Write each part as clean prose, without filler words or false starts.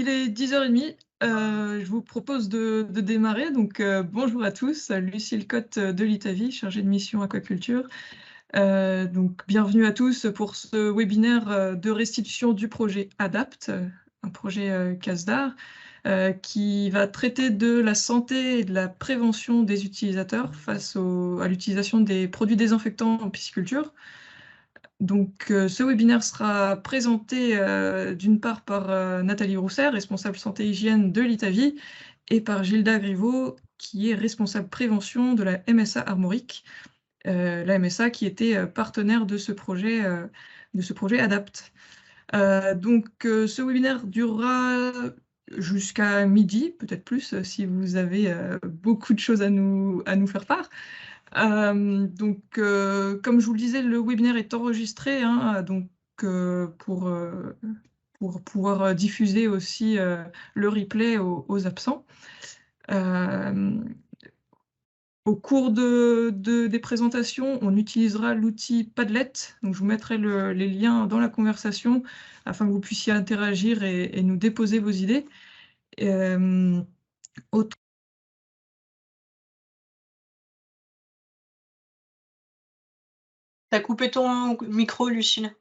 Il est 10h30. Je vous propose de démarrer. Donc, bonjour à tous, Lucille Cotte de l'ITAVI, chargée de mission aquaculture. Donc, bienvenue à tous pour ce webinaire de restitution du projet ADAPT, un projet CASDAR, qui va traiter de la santé et de la prévention des utilisateurs face à l'utilisation des produits désinfectants en pisciculture. Donc, ce webinaire sera présenté d'une part par Nathalie Rousser, responsable santé et hygiène de l'ITAVI, et par Gilda Griveau, qui est responsable prévention de la MSA Armorique, la MSA qui était partenaire de ce projet ADAPT. Donc, ce webinaire durera jusqu'à midi, peut-être plus, si vous avez beaucoup de choses à nous faire part. Donc, comme je vous le disais, le webinaire est enregistré, hein, donc pour pouvoir diffuser aussi le replay aux absents. Au cours des présentations, on utilisera l'outil Padlet. Donc, je vous mettrai les liens dans la conversation afin que vous puissiez interagir et nous déposer vos idées. Autre T'as coupé ton micro, Lucille.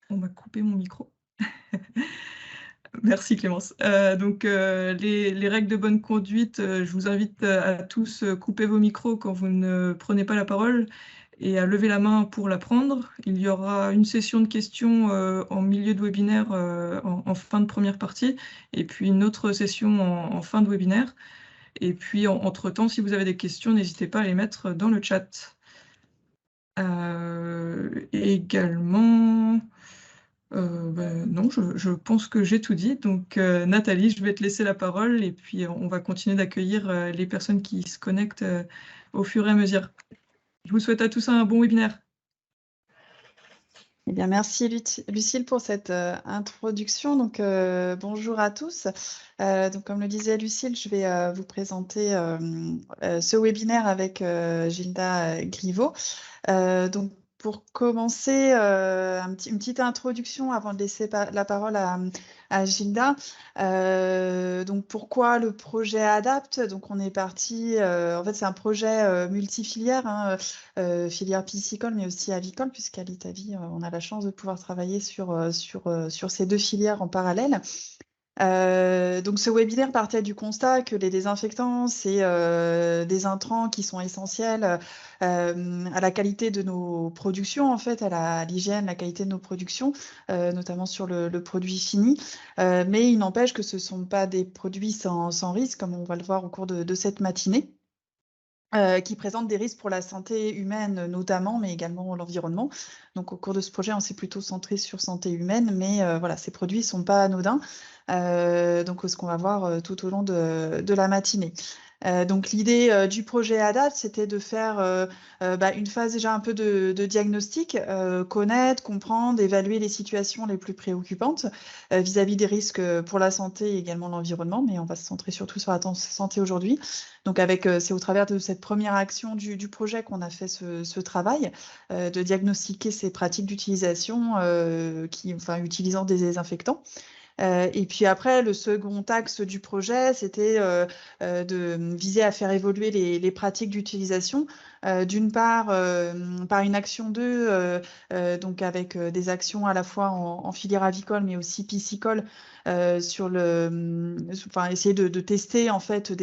On m'a coupé mon micro. Merci Clémence. Donc, les règles de bonne conduite, je vous invite à tous couper vos micros quand vous ne prenez pas la parole et à lever la main pour la prendre. Il y aura une session de questions en milieu de webinaire en fin de première partie et puis une autre session en fin de webinaire. Et puis, entre-temps, si vous avez des questions, n'hésitez pas à les mettre dans le chat. Également... non, je pense que j'ai tout dit. Donc, Nathalie, je vais te laisser la parole et puis on va continuer d'accueillir les personnes qui se connectent au fur et à mesure. Je vous souhaite à tous un bon webinaire. Eh bien, merci Lucille pour cette introduction. Donc, bonjour à tous. Donc, comme le disait Lucille, je vais vous présenter ce webinaire avec Gilda Griveau. Donc, pour commencer, une petite introduction avant de laisser la parole à Gilda. Donc, pourquoi le projet ADAPT? Donc, on est parti, en fait, c'est un projet multifilière, hein, filière piscicole, mais aussi avicole, puisqu'à l'ITAVI, on a la chance de pouvoir travailler sur ces deux filières en parallèle. Donc ce webinaire partait du constat que les désinfectants, c'est des intrants qui sont essentiels à la qualité de nos productions, en fait, à l'hygiène, la qualité de nos productions, notamment sur le produit fini. Mais il n'empêche que ce ne sont pas des produits sans risque, comme on va le voir au cours de cette matinée. Qui présentent des risques pour la santé humaine notamment, mais également l'environnement. Donc au cours de ce projet, on s'est plutôt centré sur santé humaine, mais voilà, ces produits ne sont pas anodins. Donc ce qu'on va voir tout au long de la matinée. Donc l'idée du projet ADAPT, c'était de faire une phase déjà un peu de diagnostic, connaître, comprendre, évaluer les situations les plus préoccupantes vis-à-vis des risques pour la santé et également l'environnement, mais on va se centrer surtout sur la santé aujourd'hui. Donc c'est au travers de cette première action du projet qu'on a fait ce travail de diagnostiquer ces pratiques d'utilisation utilisant des désinfectants. Et puis après, le second axe du projet, c'était de viser à faire évoluer les pratiques d'utilisation, d'une part par une action 2, donc avec des actions à la fois en filière avicole, mais aussi piscicole, essayer de tester en fait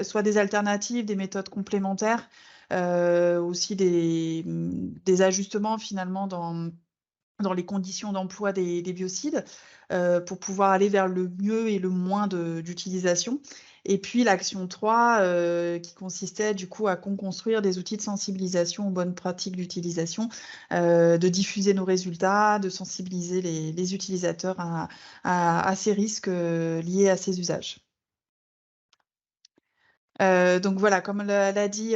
soit des alternatives, des méthodes complémentaires, aussi des ajustements finalement dans les conditions d'emploi des biocides pour pouvoir aller vers le mieux et le moins d'utilisation. Et puis l'action 3 qui consistait du coup à construire des outils de sensibilisation aux bonnes pratiques d'utilisation, de diffuser nos résultats, de sensibiliser les utilisateurs à ces risques liés à ces usages. Donc voilà, comme l'a dit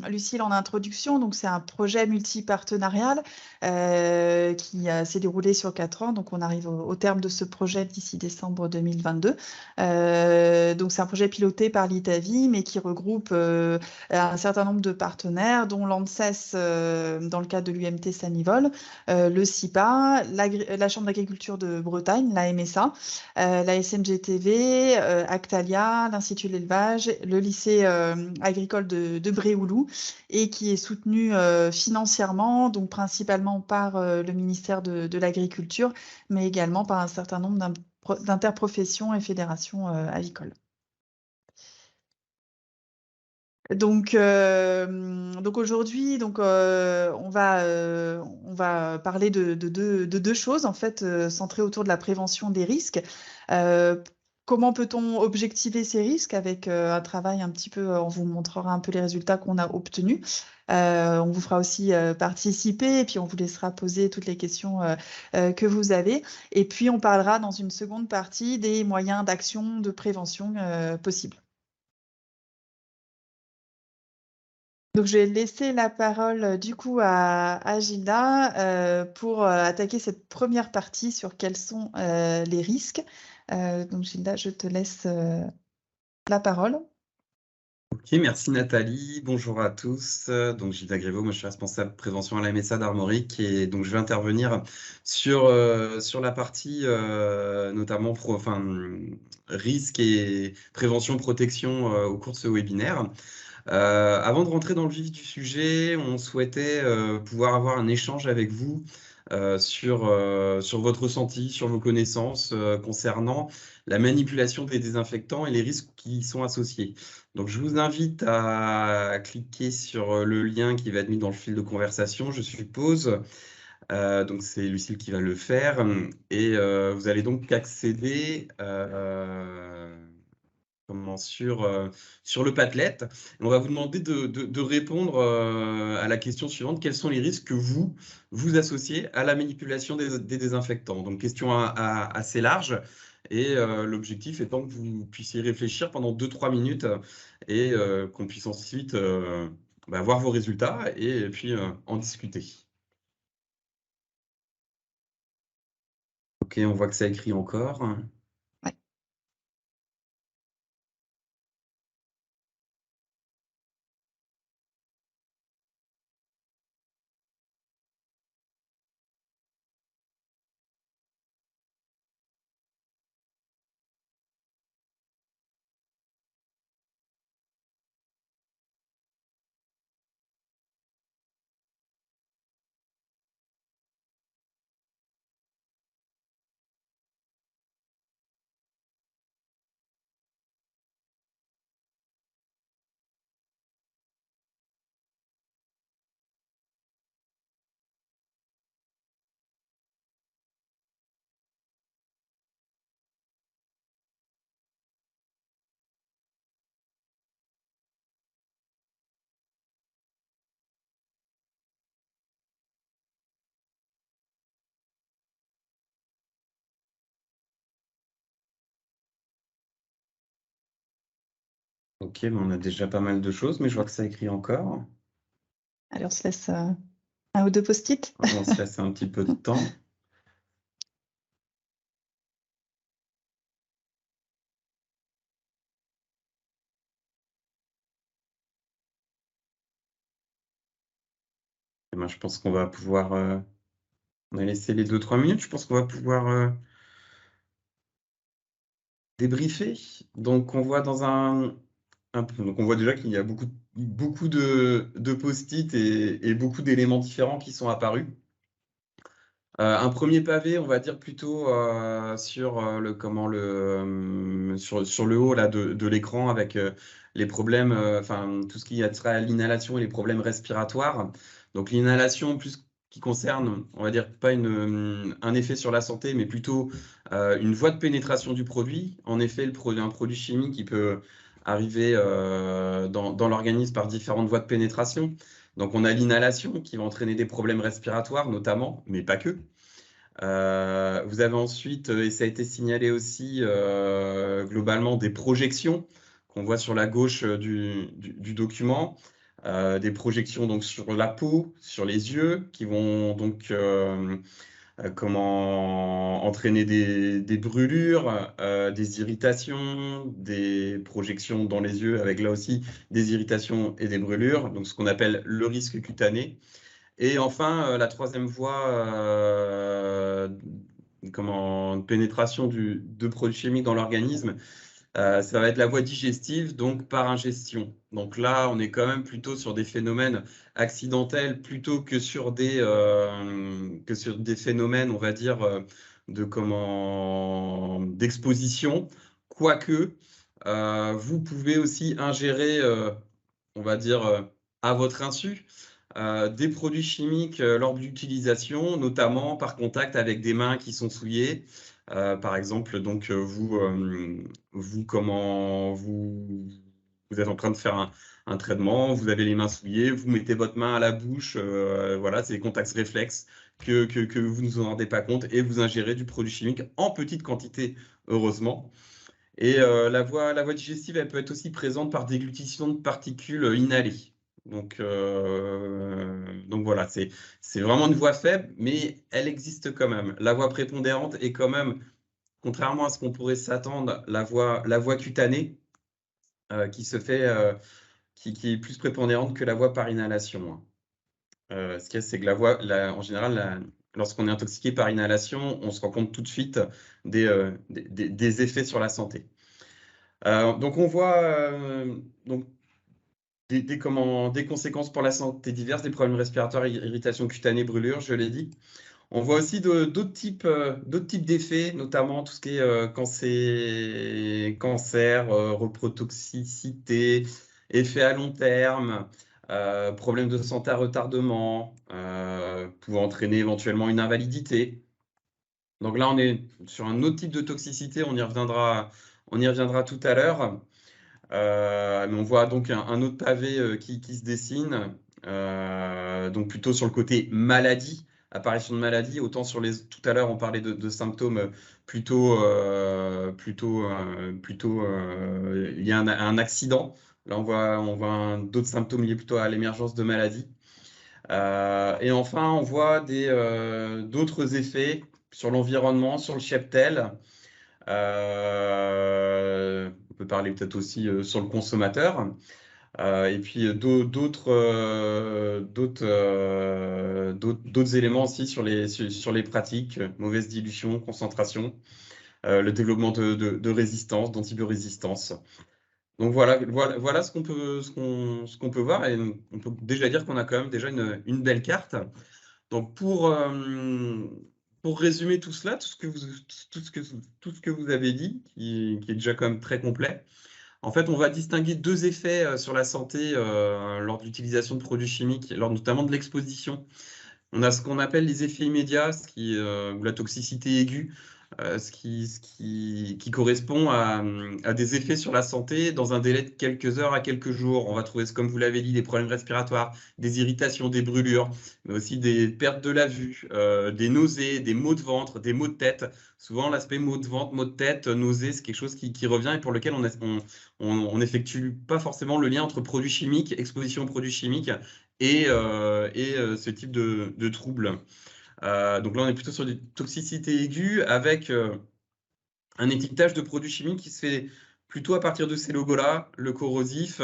Lucille en introduction, donc c'est un projet multipartenarial qui s'est déroulé sur 4 ans. Donc on arrive au terme de ce projet d'ici décembre 2022. Donc c'est un projet piloté par l'ITAVI, mais qui regroupe un certain nombre de partenaires, dont l'ANSES dans le cadre de l'UMT Sanivol, le CIPA, la Chambre d'agriculture de Bretagne, la MSA, la SNGTV, Actalia, l'Institut de l'élevage, le lycée agricole de Bréoulou, et qui est soutenu financièrement, donc principalement par le ministère de l'Agriculture, mais également par un certain nombre d'interprofessions et fédérations avicoles. Donc aujourd'hui, on va parler de deux choses en fait, centrées autour de la prévention des risques. Comment peut-on objectiver ces risques avec un travail un petit peu, on vous montrera un peu les résultats qu'on a obtenus. On vous fera aussi participer et puis on vous laissera poser toutes les questions que vous avez. Et puis on parlera dans une seconde partie des moyens d'action, de prévention possibles. Donc, je vais laisser la parole du coup à Gilda pour attaquer cette première partie sur quels sont les risques. Donc, Gilda, je te laisse la parole. Ok, merci Nathalie. Bonjour à tous. Donc Gilda Grévaux, moi je suis responsable prévention à la MSA d'Armorique et donc je vais intervenir sur la partie notamment risque et prévention protection au cours de ce webinaire. Avant de rentrer dans le vif du sujet, on souhaitait pouvoir avoir un échange avec vous sur votre ressenti, sur vos connaissances concernant la manipulation des désinfectants et les risques qui y sont associés. Donc, je vous invite à cliquer sur le lien qui va être mis dans le fil de conversation, je suppose. Donc, c'est Lucille qui va le faire. Et vous allez donc accéder sur le Padlet. On va vous demander de répondre à la question suivante. Quels sont les risques que vous associez à la manipulation des désinfectants? Donc, question assez large. Et l'objectif étant que vous puissiez réfléchir pendant 2-3 minutes et qu'on puisse ensuite voir vos résultats et puis en discuter. Ok, on voit que ça écrit encore. Ouais. Ok, mais on a déjà pas mal de choses, mais je vois que ça écrit encore. Allez, on se laisse un ou deux post-it. On se laisse un petit peu de temps. Et ben, je pense qu'on va pouvoir... on a laissé les 2-3 minutes. Je pense qu'on va pouvoir débriefer. Donc, on voit donc on voit déjà qu'il y a beaucoup de post-it et beaucoup d'éléments différents qui sont apparus. Un premier pavé, on va dire plutôt sur sur le haut là, de l'écran avec les problèmes, tout ce qui a trait à l'inhalation et les problèmes respiratoires. Donc l'inhalation, plus qui concerne, on va dire, pas un effet sur la santé, mais plutôt une voie de pénétration du produit. En effet, un produit chimique qui peut arriver dans l'organisme par différentes voies de pénétration. Donc, on a l'inhalation qui va entraîner des problèmes respiratoires notamment, mais pas que. Vous avez ensuite, et ça a été signalé aussi globalement, des projections qu'on voit sur la gauche du document. Des projections donc sur la peau, sur les yeux, qui vont donc comment entraîner des brûlures, des irritations, des projections dans les yeux, avec là aussi des irritations et des brûlures, donc ce qu'on appelle le risque cutané. Et enfin, la troisième voie, pénétration de produits chimiques dans l'organisme, ça va être la voie digestive, donc par ingestion. Donc là, on est quand même plutôt sur des phénomènes accidentels plutôt que sur des phénomènes, on va dire, d'exposition. Quoique, vous pouvez aussi ingérer, on va dire, à votre insu, des produits chimiques lors de l'utilisation, notamment par contact avec des mains qui sont souillées. Par exemple, donc vous êtes en train de faire un traitement, vous avez les mains souillées, vous mettez votre main à la bouche, voilà, c'est des contacts réflexes que vous ne vous en rendez pas compte et vous ingérez du produit chimique en petite quantité, heureusement. Et la voie digestive, elle peut être aussi présente par déglutition de particules inhalées. Donc voilà, c'est vraiment une voie faible, mais elle existe quand même. La voie prépondérante est quand même, contrairement à ce qu'on pourrait s'attendre, la voie cutanée qui se fait, qui est plus prépondérante que la voie par inhalation. Ce qu'il y a, c'est que en général, lorsqu'on est intoxiqué par inhalation, on se rend compte tout de suite des effets sur la santé. Donc on voit donc des conséquences pour la santé diverses, des problèmes respiratoires, irritations cutanées, brûlures, je l'ai dit. On voit aussi d'autres types d'effets, notamment tout ce qui est cancer, reprotoxicité, effets à long terme, problèmes de santé à retardement, pouvant entraîner éventuellement une invalidité. Donc là, on est sur un autre type de toxicité, on y reviendra tout à l'heure. Mais on voit donc un autre pavé qui se dessine, donc plutôt sur le côté maladie, apparition de maladie, autant tout à l'heure on parlait de symptômes plutôt liés à un accident. Là on voit d'autres symptômes liés plutôt à l'émergence de maladies. Et enfin on voit d'autres effets sur l'environnement, sur le cheptel. On peut parler peut-être aussi sur le consommateur. Et puis d'autres éléments aussi sur les pratiques, mauvaise dilution, concentration, le développement de résistance, d'antibiorésistance. Donc voilà ce qu'on peut voir, et on peut déjà dire qu'on a quand même déjà une belle carte. Donc pour résumer tout cela, tout ce que vous avez dit, qui est déjà quand même très complet, en fait, on va distinguer deux effets sur la santé lors de l'utilisation de produits chimiques, lors notamment de l'exposition. On a ce qu'on appelle les effets immédiats, ou la toxicité aiguë, ce qui correspond à des effets sur la santé dans un délai de quelques heures à quelques jours. On va trouver, comme vous l'avez dit, des problèmes respiratoires, des irritations, des brûlures, mais aussi des pertes de la vue, des nausées, des maux de ventre, des maux de tête. Souvent, l'aspect maux de ventre, maux de tête, nausées, c'est quelque chose qui revient et pour lequel on n'effectue pas forcément le lien entre produits chimiques, exposition aux produits chimiques et ce type de troubles. Donc là, on est plutôt sur des toxicités aiguës avec un étiquetage de produits chimiques qui se fait plutôt à partir de ces logos-là, le corrosif,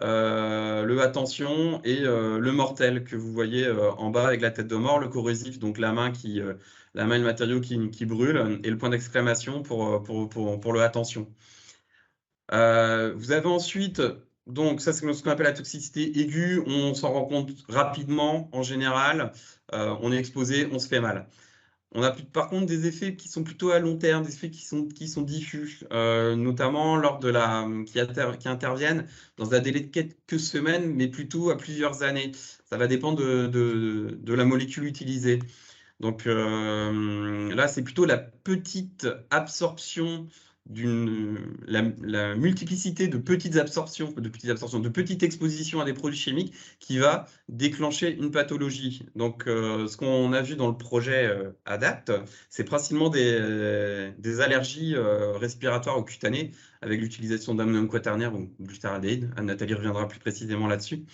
le attention et le mortel que vous voyez en bas avec la tête de mort, le corrosif, donc la main et le matériau qui brûle, et le point d'exclamation pour le attention. Vous avez ensuite, donc ça c'est ce qu'on appelle la toxicité aiguë, on s'en rend compte rapidement en général, on est exposé, on se fait mal. On a par contre des effets qui sont plutôt à long terme, des effets qui sont diffus, notamment qui interviennent dans un délai de quelques semaines, mais plutôt à plusieurs années. Ça va dépendre de la molécule utilisée. Donc là, c'est plutôt la petite absorption la multiplicité de petites absorptions, de petites expositions à des produits chimiques qui va déclencher une pathologie. Donc, ce qu'on a vu dans le projet ADAPT, c'est principalement des allergies respiratoires ou cutanées avec l'utilisation d'ammonium quaternaire ou glutardéhyde. Nathalie reviendra plus précisément là-dessus.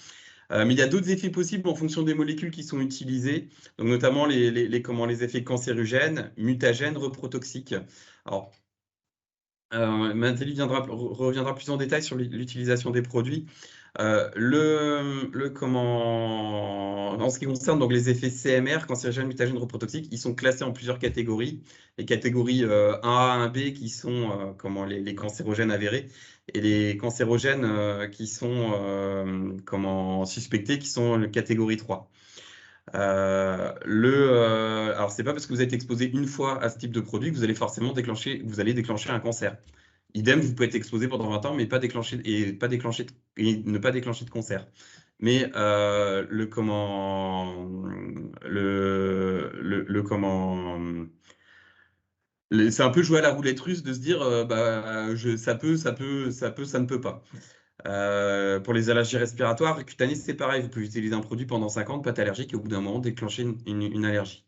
Mais il y a d'autres effets possibles en fonction des molécules qui sont utilisées, donc notamment les effets cancérogènes, mutagènes, reprotoxiques. Alors, Nathalie reviendra plus en détail sur l'utilisation des produits. En ce qui concerne donc les effets CMR, cancérigènes, mutagènes, reprotoxiques, ils sont classés en plusieurs catégories. Les catégories 1A, 1B qui sont les cancérogènes avérés et les cancérogènes qui sont suspectés qui sont la catégorie 3. Alors, c'est pas parce que vous êtes exposé une fois à ce type de produit que vous allez forcément déclencher un cancer. Idem, vous pouvez être exposé pendant 20 ans, mais ne pas déclencher de cancer. Mais c'est un peu jouer à la roulette russe de se dire ça ne peut pas. Pour les allergies respiratoires, cutanées, c'est pareil. Vous pouvez utiliser un produit pendant 5 ans, de pâte allergique, et au bout d'un moment, déclencher une allergie.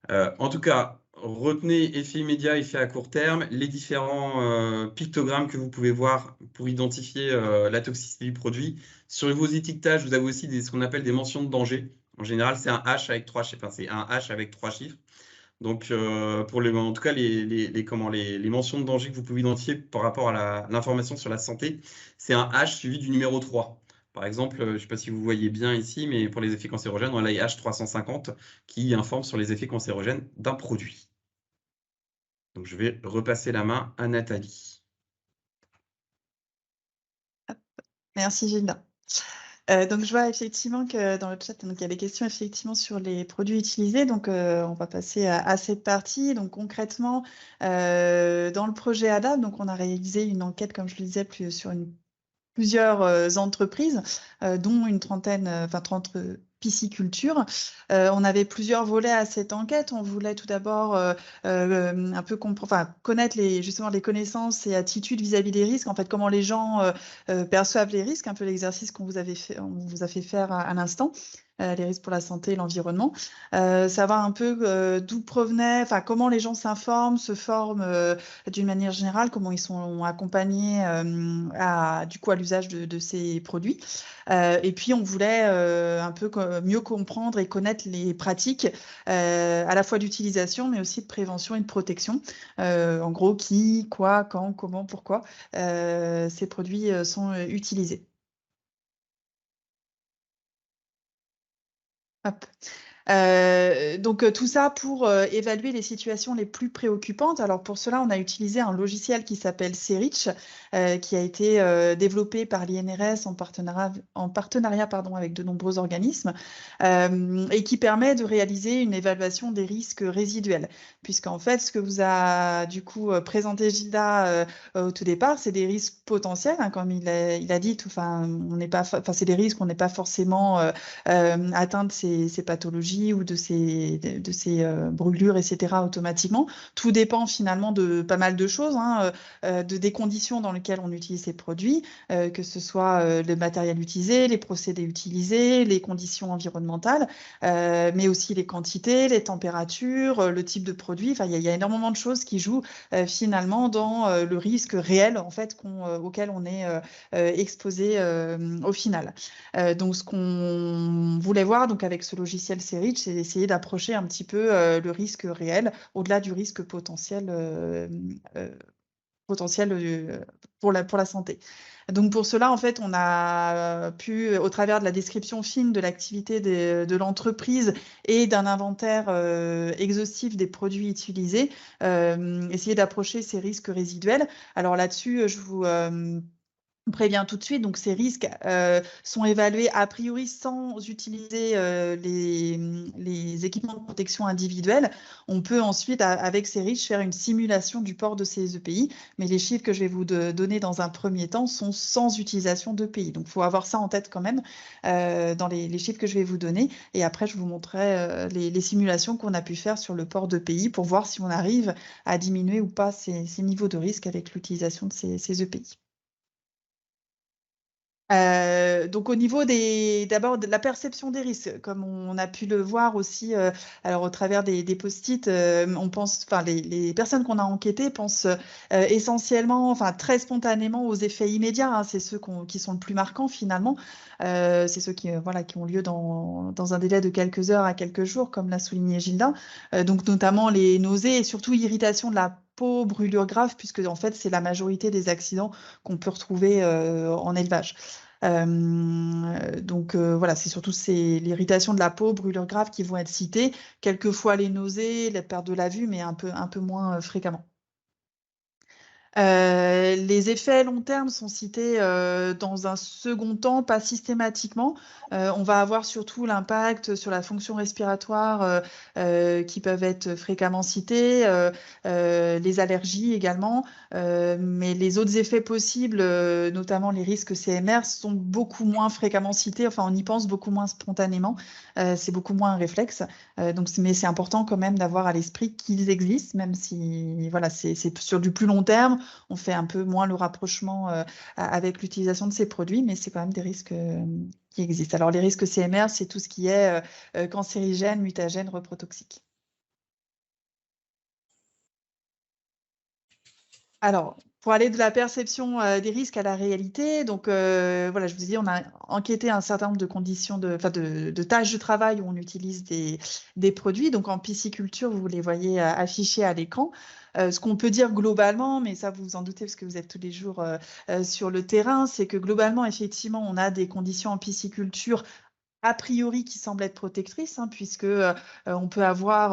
En tout cas, retenez effet immédiat, effet à court terme, les différents pictogrammes que vous pouvez voir pour identifier la toxicité du produit. Sur vos étiquetages, vous avez aussi ce qu'on appelle des mentions de danger. En général, c'est un H avec 3 chiffres. Enfin, c'est un H avec 3 chiffres. Donc, en tout cas, les mentions de danger que vous pouvez identifier par rapport à l'information sur la santé, c'est un H suivi du numéro 3. Par exemple, je ne sais pas si vous voyez bien ici, mais pour les effets cancérogènes, on a les H350 qui informent sur les effets cancérogènes d'un produit. Donc, je vais repasser la main à Nathalie. Merci Gilda. Donc je vois effectivement que dans le chat, donc, il y a des questions effectivement sur les produits utilisés. Donc on va passer à cette partie. Donc concrètement, dans le projet ADAPT, donc on a réalisé une enquête, comme je le disais, sur plusieurs entreprises, dont une 30 pisciculture. On avait plusieurs volets à cette enquête. On voulait tout d'abord un peu connaître justement les connaissances et attitudes vis-à-vis des risques. En fait, comment les gens perçoivent les risques, un peu l'exercice on vous a fait faire à l'instant. Les risques pour la santé et l'environnement, savoir un peu d'où provenait, comment les gens s'informent, se forment d'une manière générale, comment ils sont accompagnés à l'usage de ces produits. Et puis, on voulait un peu mieux comprendre et connaître les pratiques à la fois d'utilisation, mais aussi de prévention et de protection. En gros, qui, quoi, quand, comment, pourquoi ces produits sont utilisés. Hop. Donc tout ça pour évaluer les situations les plus préoccupantes. Alors pour cela, on a utilisé un logiciel qui s'appelle CERICH, qui a été développé par l'INRS en partenariat avec de nombreux organismes, et qui permet de réaliser une évaluation des risques résiduels. Puisqu'en fait, ce que vous a du coup présenté Gilda au tout départ, c'est des risques potentiels, hein, comme il a dit. C'est des risques, on n'est pas forcément atteint de ces pathologies ou de ces brûlures, etc. automatiquement. Tout dépend finalement de pas mal de choses, hein, des conditions dans lesquelles on utilise ces produits, que ce soit le matériel utilisé, les procédés utilisés, les conditions environnementales, mais aussi les quantités, les températures, le type de produit. Enfin, il y a énormément de choses qui jouent finalement dans le risque réel en fait auquel on est exposé au final. Donc, ce qu'on voulait voir donc avec ce logiciel CERICH, c'est d'essayer d'approcher un petit peu le risque réel au-delà du risque potentiel pour la santé. Donc pour cela, en fait, on a pu, au travers de la description fine de l'activité de l'entreprise et d'un inventaire exhaustif des produits utilisés, essayer d'approcher ces risques résiduels. Alors là-dessus, je vous on prévient tout de suite, donc ces risques sont évalués a priori sans utiliser les équipements de protection individuels. On peut ensuite, avec ces risques, faire une simulation du port de ces EPI, mais les chiffres que je vais vous donner dans un premier temps sont sans utilisation d'EPI. Donc, il faut avoir ça en tête quand même dans les chiffres que je vais vous donner. Et après, je vous montrerai les simulations qu'on a pu faire sur le port d'EPI pour voir si on arrive à diminuer ou pas ces niveaux de risque avec l'utilisation de ces EPI. Donc au niveau d'abord de la perception des risques, comme on a pu le voir aussi, alors au travers des post-it, on pense, enfin les personnes qu'on a enquêtées pensent essentiellement, enfin très spontanément aux effets immédiats. Hein, c'est ceux qui sont le plus marquants finalement. C'est ceux qui ont lieu dans un délai de quelques heures à quelques jours, comme l'a souligné Gilda. Donc notamment les nausées et surtout irritation de la peau, brûlure grave, puisque en fait c'est la majorité des accidents qu'on peut retrouver en élevage. Donc voilà, c'est surtout l'irritation de la peau, brûlure grave qui vont être citées, quelquefois les nausées, la perte de la vue, mais un peu moins fréquemment. Les effets long terme sont cités dans un second temps, pas systématiquement. On va avoir surtout l'impact sur la fonction respiratoire qui peuvent être fréquemment cités, les allergies également, mais les autres effets possibles, notamment les risques CMR, sont beaucoup moins fréquemment cités. Enfin, on y pense beaucoup moins spontanément. C'est beaucoup moins un réflexe. Mais c'est important quand même d'avoir à l'esprit qu'ils existent, même si voilà, c'est sur du plus long terme. On fait un peu moins le rapprochement avec l'utilisation de ces produits, mais c'est quand même des risques qui existent. Alors, les risques CMR, c'est tout ce qui est cancérigène, mutagène, reprotoxique. Alors, pour aller de la perception des risques à la réalité, donc voilà, je vous disais, on a enquêté un certain nombre de conditions de tâches de travail où on utilise des produits. Donc en pisciculture, vous les voyez affichés à l'écran. Ce qu'on peut dire globalement, mais ça vous vous en doutez parce que vous êtes tous les jours sur le terrain, c'est que globalement, effectivement, on a des conditions en pisciculture a priori qui semble être protectrice, hein, puisque on peut avoir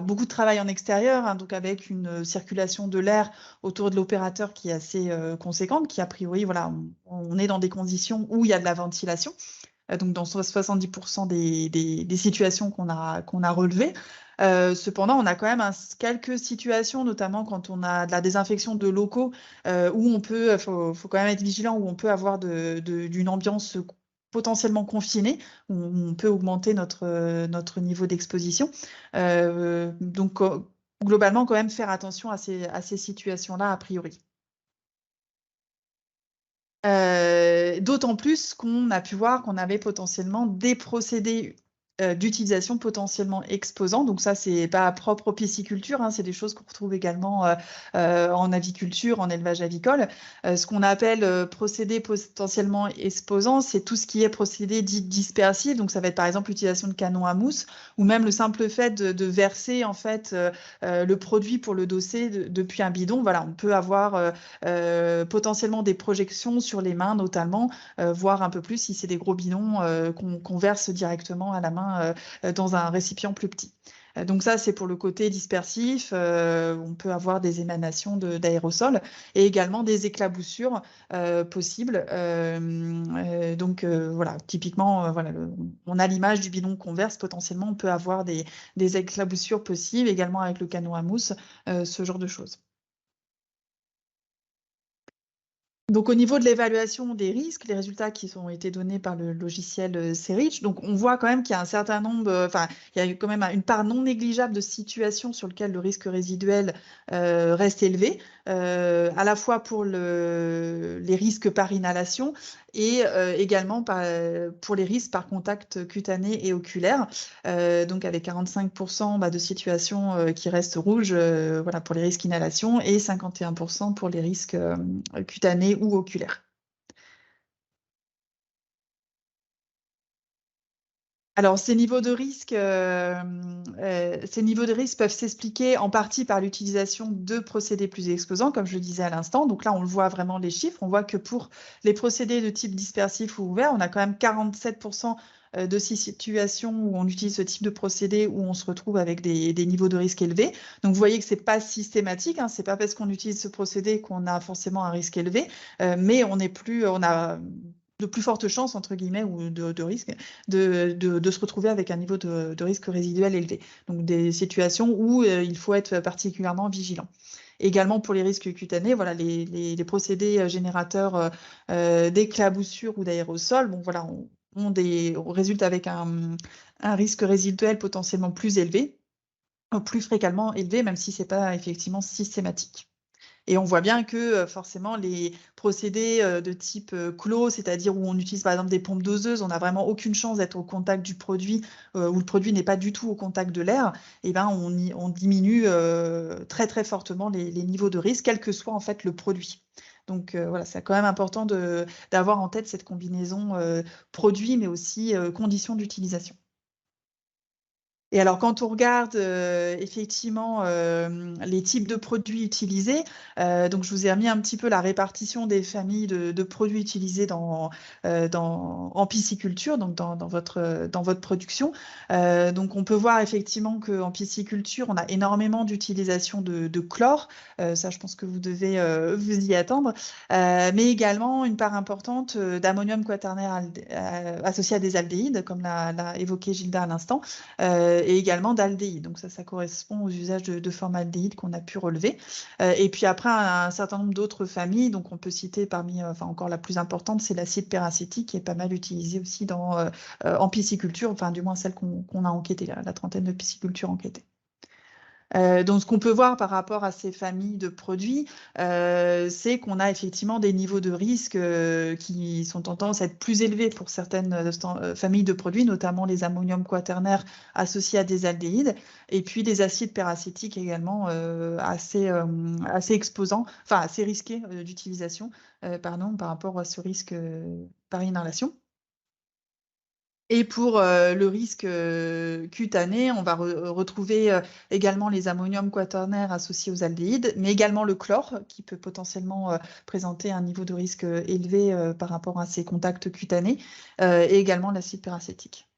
beaucoup de travail en extérieur, hein, donc avec une circulation de l'air autour de l'opérateur qui est assez conséquente, qui a priori, voilà, on est dans des conditions où il y a de la ventilation, donc dans 70% des situations qu'on a relevées. Cependant, on a quand même quelques situations, notamment quand on a de la désinfection de locaux, où on peut, faut quand même être vigilant, où on peut avoir d'une ambiance potentiellement confinée, où on peut augmenter notre niveau d'exposition. Donc, globalement, quand même faire attention à ces situations-là, a priori. D'autant plus qu'on a pu voir qu'on avait potentiellement des procédés d'utilisation potentiellement exposants. Donc ça, c'est pas propre aux pisciculture, hein, c'est des choses qu'on retrouve également en aviculture, en élevage avicole. Ce qu'on appelle procédés potentiellement exposants, c'est tout ce qui est procédé dit dispersif. Donc ça va être par exemple l'utilisation de canons à mousse ou même le simple fait de verser en fait le produit pour le doser depuis un bidon. Voilà, on peut avoir potentiellement des projections sur les mains notamment, voire un peu plus si c'est des gros bidons qu'on verse directement à la main dans un récipient plus petit. Donc ça, c'est pour le côté dispersif. On peut avoir des émanations d'aérosols et également des éclaboussures possibles. Donc voilà, typiquement, voilà, on a l'image du bidon qu'on verse. Potentiellement, on peut avoir des éclaboussures possibles, également avec le canon à mousse, ce genre de choses. Donc, au niveau de l'évaluation des risques, les résultats qui ont été donnés par le logiciel CERICH, donc on voit quand même qu'il y a un certain nombre, il y a quand même une part non négligeable de situations sur lesquelles le risque résiduel reste élevé, à la fois pour les risques par inhalation et également pour les risques par contact cutané et oculaire, donc avec 45% de situations qui restent rouges voilà, pour les risques inhalation et 51% pour les risques cutanés ou oculaires. Alors, ces niveaux de risque peuvent s'expliquer en partie par l'utilisation de procédés plus exposants, comme je le disais à l'instant. Donc là, on le voit vraiment les chiffres. On voit que pour les procédés de type dispersif ou ouvert, on a quand même 47% de situations où on utilise ce type de procédé où on se retrouve avec des niveaux de risque élevés. Donc, vous voyez que ce n'est pas systématique, hein, ce n'est pas parce qu'on utilise ce procédé qu'on a forcément un risque élevé, mais on a de plus fortes chances, entre guillemets, ou de risque, de se retrouver avec un niveau de risque résiduel élevé. Donc, des situations où il faut être particulièrement vigilant. Également pour les risques cutanés, voilà, les procédés générateurs d'éclaboussures ou d'aérosols, bon, voilà, on résulte avec un risque résiduel potentiellement plus élevé, plus fréquemment élevé, même si ce n'est pas effectivement systématique. Et on voit bien que forcément les procédés de type clos, c'est-à-dire où on utilise par exemple des pompes doseuses, on n'a vraiment aucune chance d'être au contact du produit, où le produit n'est pas du tout au contact de l'air, et ben on diminue très très fortement les niveaux de risque, quel que soit en fait le produit. Donc voilà, c'est quand même important d'avoir en tête cette combinaison produit, mais aussi conditions d'utilisation. Et alors, quand on regarde effectivement les types de produits utilisés, donc je vous ai remis un petit peu la répartition des familles de produits utilisés en pisciculture, donc dans votre production. Donc, on peut voir effectivement qu'en pisciculture, on a énormément d'utilisation de chlore. Ça, je pense que vous devez vous y attendre. Mais également une part importante d'ammonium quaternaire associé à des aldéhydes, comme l'a évoqué Gilda à l'instant. Et également d'aldéhyde. Donc ça correspond aux usages de formaldéhyde qu'on a pu relever. Et puis après, un certain nombre d'autres familles. Donc on peut citer parmi, encore la plus importante, c'est l'acide peracétique qui est pas mal utilisé aussi en pisciculture, enfin du moins celle qu'on a enquêtée, la trentaine de piscicultures enquêtées. Donc, ce qu'on peut voir par rapport à ces familles de produits, c'est qu'on a effectivement des niveaux de risque qui sont tendance à être plus élevés pour certaines familles de produits, notamment les ammoniums quaternaires associés à des aldéhydes, et puis des acides peracétiques également assez exposants, enfin assez risqués d'utilisation, par rapport à ce risque par inhalation. Et pour le risque cutané, on va retrouver également les ammoniums quaternaires associés aux aldéhydes, mais également le chlore, qui peut potentiellement présenter un niveau de risque élevé par rapport à ces contacts cutanés, et également l'acide peracétique.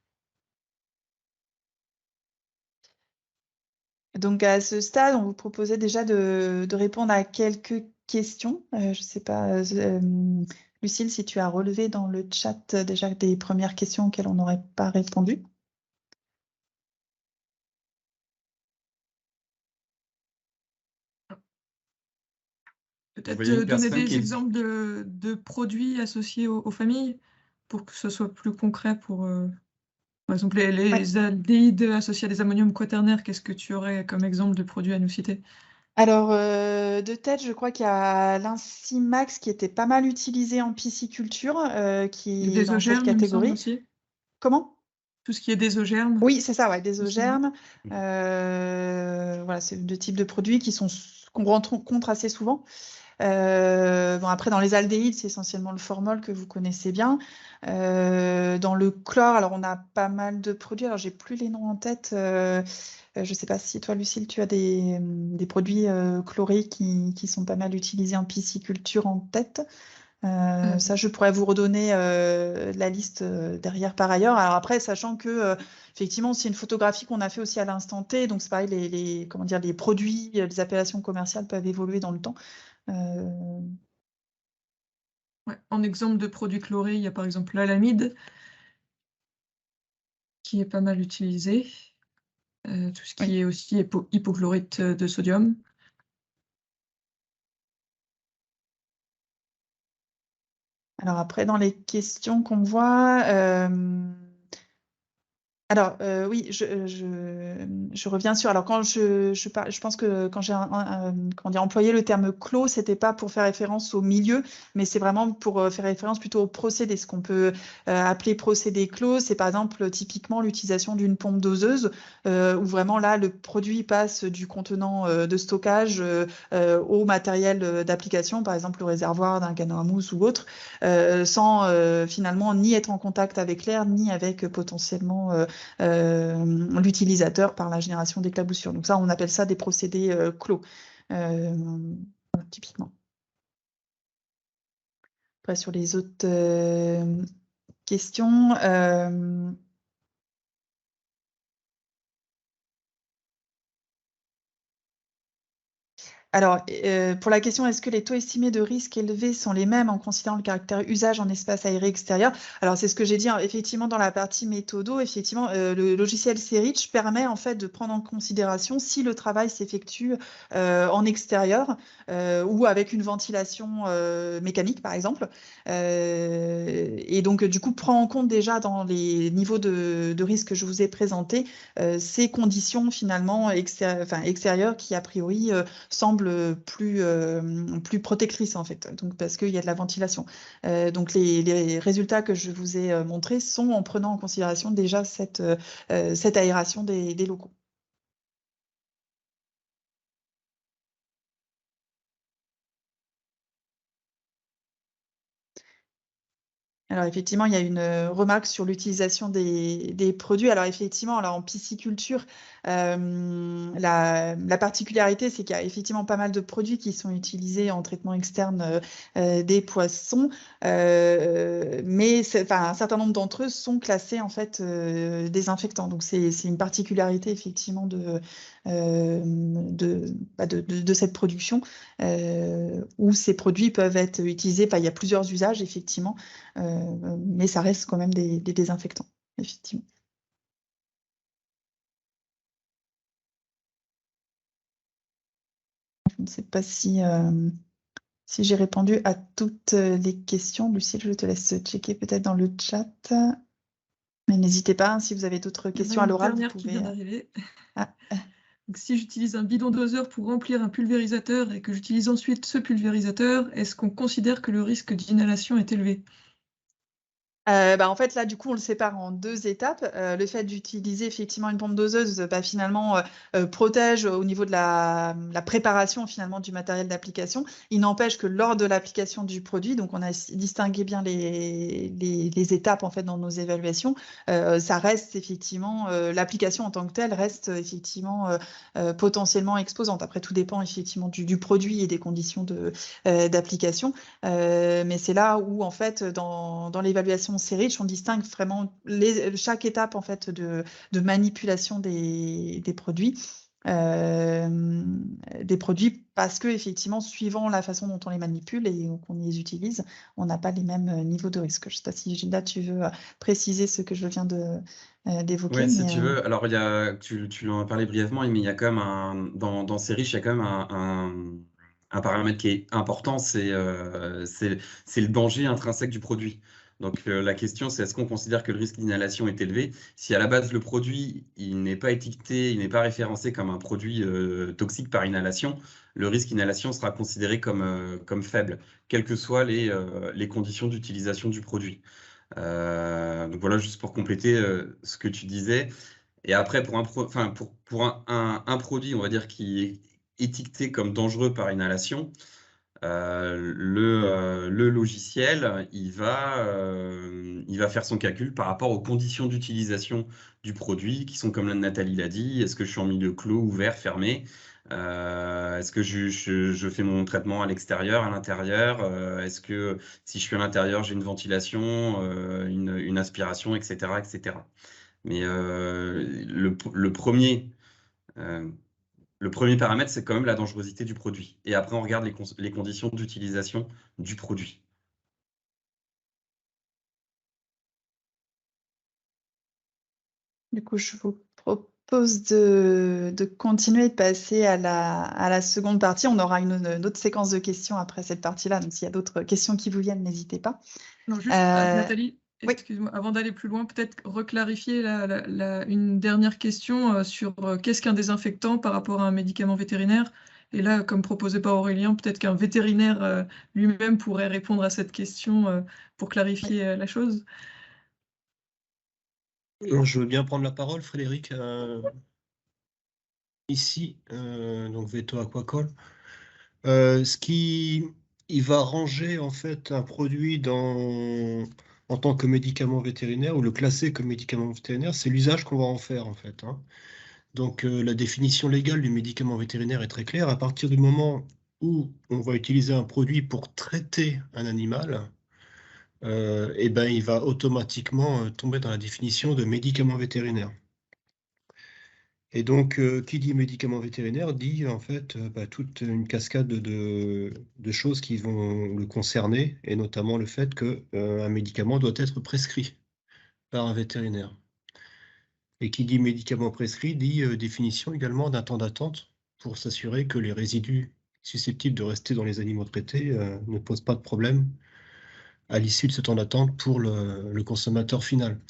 Donc à ce stade, on vous proposait déjà de répondre à quelques questions. Je ne sais pas, Lucille, si tu as relevé dans le chat déjà des premières questions auxquelles on n'aurait pas répondu. Peut-être donner des exemples de produits associés aux familles pour que ce soit plus concret pour, par exemple, les aldéhydes associés à des ammoniums quaternaires. Qu'est-ce que tu aurais comme exemple de produit à nous citer? Alors, de tête, je crois qu'il y a l'Incimax qui était pas mal utilisé en pisciculture, qui est dans cette catégorie. Aussi. Comment? Tout ce qui est désogerme. Oui, c'est ça, ouais, désogerme. Voilà, c'est deux types de produits qu'on rencontre assez souvent. Bon, après, dans les aldéhydes, c'est essentiellement le formol que vous connaissez bien. Dans le chlore, alors on a pas mal de produits. Alors, j'ai plus les noms en tête. Je ne sais pas si toi, Lucille, tu as des produits chlorés qui sont pas mal utilisés en pisciculture en tête. Ça, je pourrais vous redonner la liste derrière par ailleurs. Alors après, sachant que effectivement, c'est une photographie qu'on a fait aussi à l'instant T, donc c'est pareil, les produits, les appellations commerciales peuvent évoluer dans le temps. Ouais. En exemple de produits chlorés, il y a par exemple l'alamide, qui est pas mal utilisé. Tout ce qui est aussi hypochlorite de sodium. Alors après, dans les questions qu'on voit, alors oui, je reviens sur. Alors quand je pense que quand j'ai employé le terme clos, c'était pas pour faire référence au milieu, mais c'est vraiment pour faire référence plutôt au procédé. Ce qu'on peut appeler procédé clos, c'est par exemple typiquement l'utilisation d'une pompe doseuse, où vraiment là le produit passe du contenant de stockage au matériel d'application, par exemple le réservoir d'un canon à mousse ou autre, sans finalement ni être en contact avec l'air, ni avec potentiellement l'utilisateur par la génération d'éclaboussures. Donc ça, on appelle ça des procédés clos, typiquement. Après, sur les autres question. Alors, pour la question, est-ce que les taux estimés de risque élevés sont les mêmes en considérant le caractère usage en espace aéré extérieur? Alors, c'est ce que j'ai dit, hein, effectivement, dans la partie méthodo, effectivement, le logiciel C-REACH permet en fait de prendre en considération si le travail s'effectue en extérieur ou avec une ventilation mécanique, par exemple. Et donc, du coup, prend en compte déjà dans les niveaux de risque que je vous ai présentés ces conditions finalement extérieures qui, a priori, semble plus protectrice en fait, donc parce qu'il y a de la ventilation. Donc les résultats que je vous ai montrés sont en prenant en considération déjà cette aération des locaux. Alors effectivement, il y a une remarque sur l'utilisation des produits. Alors effectivement, en pisciculture, la particularité, c'est qu'il y a effectivement pas mal de produits qui sont utilisés en traitement externe des poissons, mais un certain nombre d'entre eux sont classés en fait désinfectants. Donc c'est une particularité effectivement de cette production où ces produits peuvent être utilisés. Il y a plusieurs usages effectivement. Mais ça reste quand même des désinfectants, effectivement. Je ne sais pas si j'ai répondu à toutes les questions. Lucille, je te laisse checker peut-être dans le chat. Mais n'hésitez pas, hein, si vous avez d'autres questions à l'oral, vous pouvez... Qui vient d'arriver. Ah. Donc, si j'utilise un bidon doseur pour remplir un pulvérisateur et que j'utilise ensuite ce pulvérisateur, est-ce qu'on considère que le risque d'inhalation est élevé? En fait, là, du coup, on le sépare en deux étapes. Le fait d'utiliser effectivement une pompe doseuse, finalement, protège au niveau de la préparation finalement du matériel d'application. Il n'empêche que lors de l'application du produit, donc on a distingué bien les étapes en fait dans nos évaluations. Ça reste effectivement l'application en tant que telle reste effectivement potentiellement exposante. Après, tout dépend effectivement du produit et des conditions d'application. Mais c'est là où en fait dans l'évaluation C-REACH, on distingue vraiment chaque étape en fait de manipulation des produits. Parce que effectivement, suivant la façon dont on les manipule et qu'on les utilise, on n'a pas les mêmes niveaux de risque. Je ne sais pas si Gilda, tu veux préciser ce que je viens d'évoquer. Oui, si tu veux. Alors, tu en as parlé brièvement, mais il y a quand même dans C-REACH, il y a quand même un paramètre qui est important, c'est le danger intrinsèque du produit. Donc la question, c'est est-ce qu'on considère que le risque d'inhalation est élevé? Si à la base, le produit il n'est pas étiqueté, il n'est pas référencé comme un produit toxique par inhalation, le risque d'inhalation sera considéré comme faible, quelles que soient les conditions d'utilisation du produit. Donc voilà, juste pour compléter ce que tu disais. Et après, pour un produit, on va dire, qui est étiqueté comme dangereux par inhalation, le logiciel, il va faire son calcul par rapport aux conditions d'utilisation du produit, qui sont, comme Nathalie l'a dit, est-ce que je suis en milieu clos, ouvert, fermé? Est-ce que je fais mon traitement à l'extérieur, à l'intérieur? Est-ce que si je suis à l'intérieur, j'ai une ventilation, une aspiration, etc., etc. Mais le premier paramètre, c'est quand même la dangerosité du produit. Et après, on regarde les conditions d'utilisation du produit. Du coup, je vous propose de continuer de passer à la seconde partie. On aura une autre séquence de questions après cette partie-là. Donc, s'il y a d'autres questions qui vous viennent, n'hésitez pas. Non, juste, Nathalie, oui. excuse-moi, avant d'aller plus loin, peut-être reclarifier une dernière question sur qu'est-ce qu'un désinfectant par rapport à un médicament vétérinaire. Et là, comme proposé par Aurélien, peut-être qu'un vétérinaire lui-même pourrait répondre à cette question pour clarifier la chose. Je veux bien prendre la parole, Frédéric. Ici, donc Veto Aquacol. Ce qui il va ranger en fait un produit en tant que médicament vétérinaire ou le classer comme médicament vétérinaire, c'est l'usage qu'on va en faire en fait. Hein. Donc la définition légale du médicament vétérinaire est très claire. À partir du moment où on va utiliser un produit pour traiter un animal, eh ben, il va automatiquement tomber dans la définition de médicament vétérinaire. Et donc, qui dit médicament vétérinaire dit en fait toute une cascade de choses qui vont le concerner, et notamment le fait qu'un médicament doit être prescrit par un vétérinaire. Et qui dit médicament prescrit dit définition également d'un temps d'attente pour s'assurer que les résidus susceptibles de rester dans les animaux traités ne posent pas de problème à l'issue de ce temps d'attente pour le consommateur final.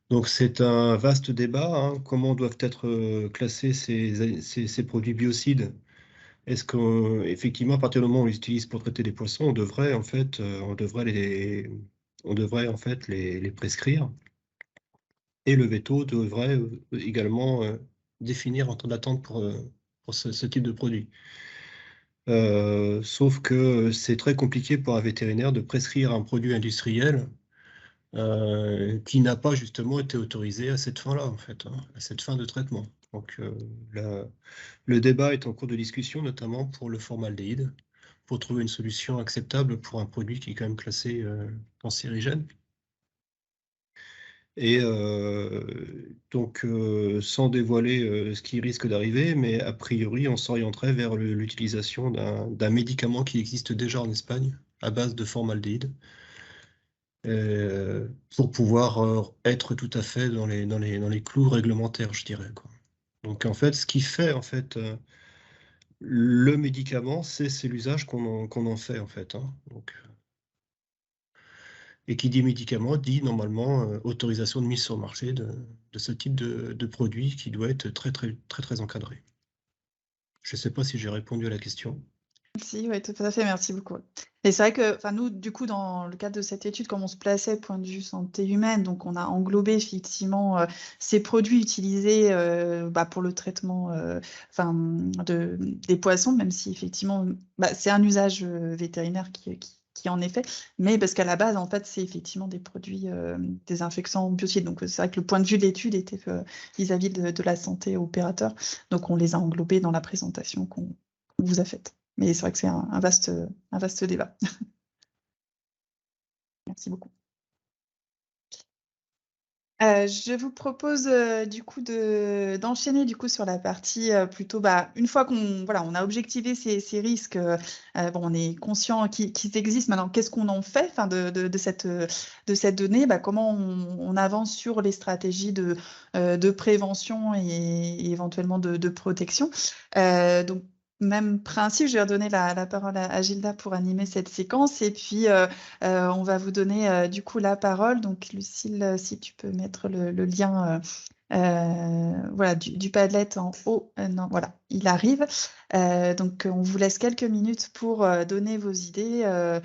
Donc c'est un vaste débat, hein. Comment doivent être classés ces produits biocides? Est-ce qu'effectivement, à partir du moment où on les utilise pour traiter des poissons, on devrait en fait les prescrire? Et le veto devrait également définir un temps d'attente pour ce type de produit. Sauf que c'est très compliqué pour un vétérinaire de prescrire un produit industriel qui n'a pas justement été autorisé à cette fin-là, en fait, hein, à cette fin de traitement. Donc le débat est en cours de discussion, notamment pour le formaldéhyde, pour trouver une solution acceptable pour un produit qui est quand même classé cancérigène. Et donc, sans dévoiler ce qui risque d'arriver, mais a priori, on s'orienterait vers l'utilisation d'un médicament qui existe déjà en Espagne, à base de formaldéhyde, pour pouvoir être tout à fait dans les clous réglementaires, je dirais, quoi. Donc, en fait, ce qui fait, en fait, le médicament, c'est l'usage qu'on en fait, en fait, hein. Donc, et qui dit médicament dit normalement autorisation de mise sur le marché de ce type de produit qui doit être très encadré. Je ne sais pas si j'ai répondu à la question. Si, oui, tout à fait, merci beaucoup. Et c'est vrai que nous, du coup, dans le cadre de cette étude, comme on se plaçait point de vue santé humaine, donc on a englobé effectivement ces produits utilisés pour le traitement des poissons, même si effectivement c'est un usage vétérinaire qui en est fait, mais parce qu'à la base, en fait, c'est effectivement des produits désinfectants biocides. Donc c'est vrai que le point de vue de l'étude était vis-à-vis de la santé opérateur. Donc on les a englobés dans la présentation qu'on vous a faite. Mais c'est vrai que c'est un vaste débat. Merci beaucoup. Je vous propose du coup d'enchaîner du coup sur la partie plutôt une fois qu'on a objectivé ces risques, on est conscient qu'ils existent. Maintenant, qu'est-ce qu'on en fait de cette donnée, comment on avance sur les stratégies de prévention et éventuellement de protection. Donc même principe, je vais redonner la parole à Gilda pour animer cette séquence et puis on va vous donner du coup la parole. Donc Lucille, si tu peux mettre le lien du Padlet en haut. Non, voilà, il arrive. Donc on vous laisse quelques minutes pour donner vos idées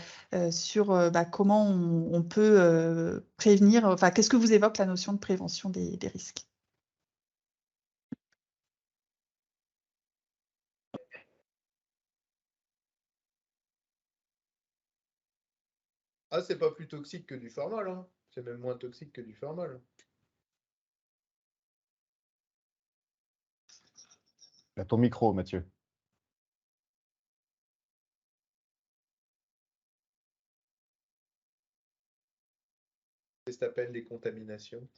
sur comment on peut prévenir, qu'est-ce que vous évoque la notion de prévention des risques. Ah, c'est pas plus toxique que du formol, hein. C'est même moins toxique que du formol. À ton micro, Mathieu. Ça s'appelle les contaminations.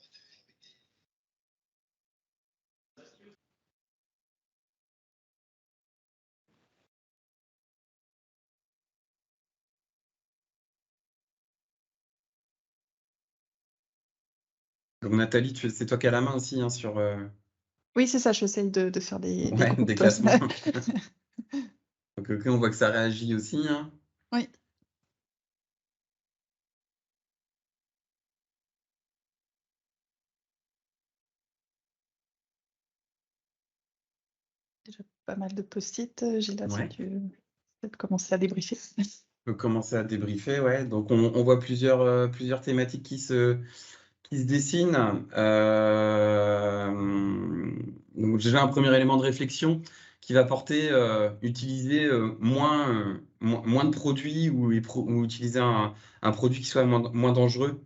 Donc Nathalie, c'est toi qui as la main aussi hein, sur... Oui, c'est ça, j'essaye de faire des des classements. Donc on voit que ça réagit aussi. Hein. Oui. Déjà pas mal de post-it, Gilda, si tu veux commencer à débriefer. On peut commencer à débriefer, ouais. Donc on voit plusieurs thématiques qui se dessinent. Donc déjà un premier élément de réflexion qui va porter utiliser moins de produits ou utiliser un produit qui soit moins dangereux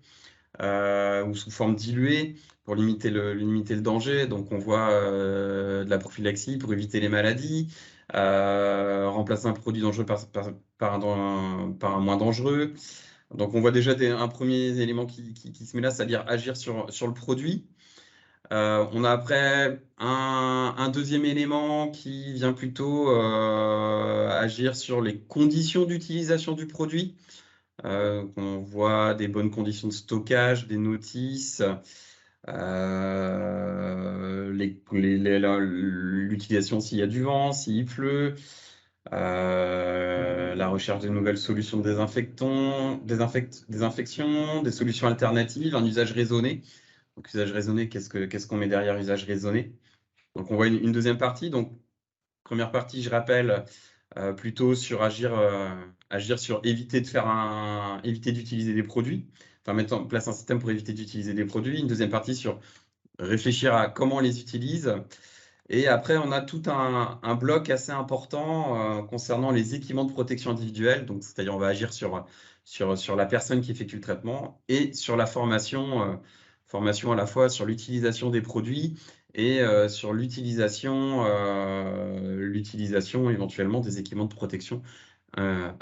ou sous forme diluée pour limiter le danger. Donc on voit de la prophylaxie pour éviter les maladies, remplacer un produit dangereux par un moins dangereux. Donc, on voit déjà un premier élément qui se met là, c'est-à-dire agir sur le produit. On a après un deuxième élément qui vient plutôt agir sur les conditions d'utilisation du produit. On voit des bonnes conditions de stockage, des notices, l'utilisation s'il y a du vent, s'il pleut, la recherche de nouvelles solutions de désinfection, des solutions alternatives, un usage raisonné. Donc, usage raisonné, qu'est-ce qu'on met derrière usage raisonné? Donc, on voit une deuxième partie. Donc, première partie, je rappelle, plutôt sur agir sur éviter d'utiliser des produits, enfin mettre en place un système pour éviter d'utiliser des produits. Une deuxième partie sur réfléchir à comment on les utilise. Et après, on a tout un bloc assez important concernant les équipements de protection individuelle. Donc, c'est-à-dire, on va agir sur la personne qui effectue le traitement et sur la formation à la fois sur l'utilisation des produits et sur l'utilisation éventuellement des équipements de protection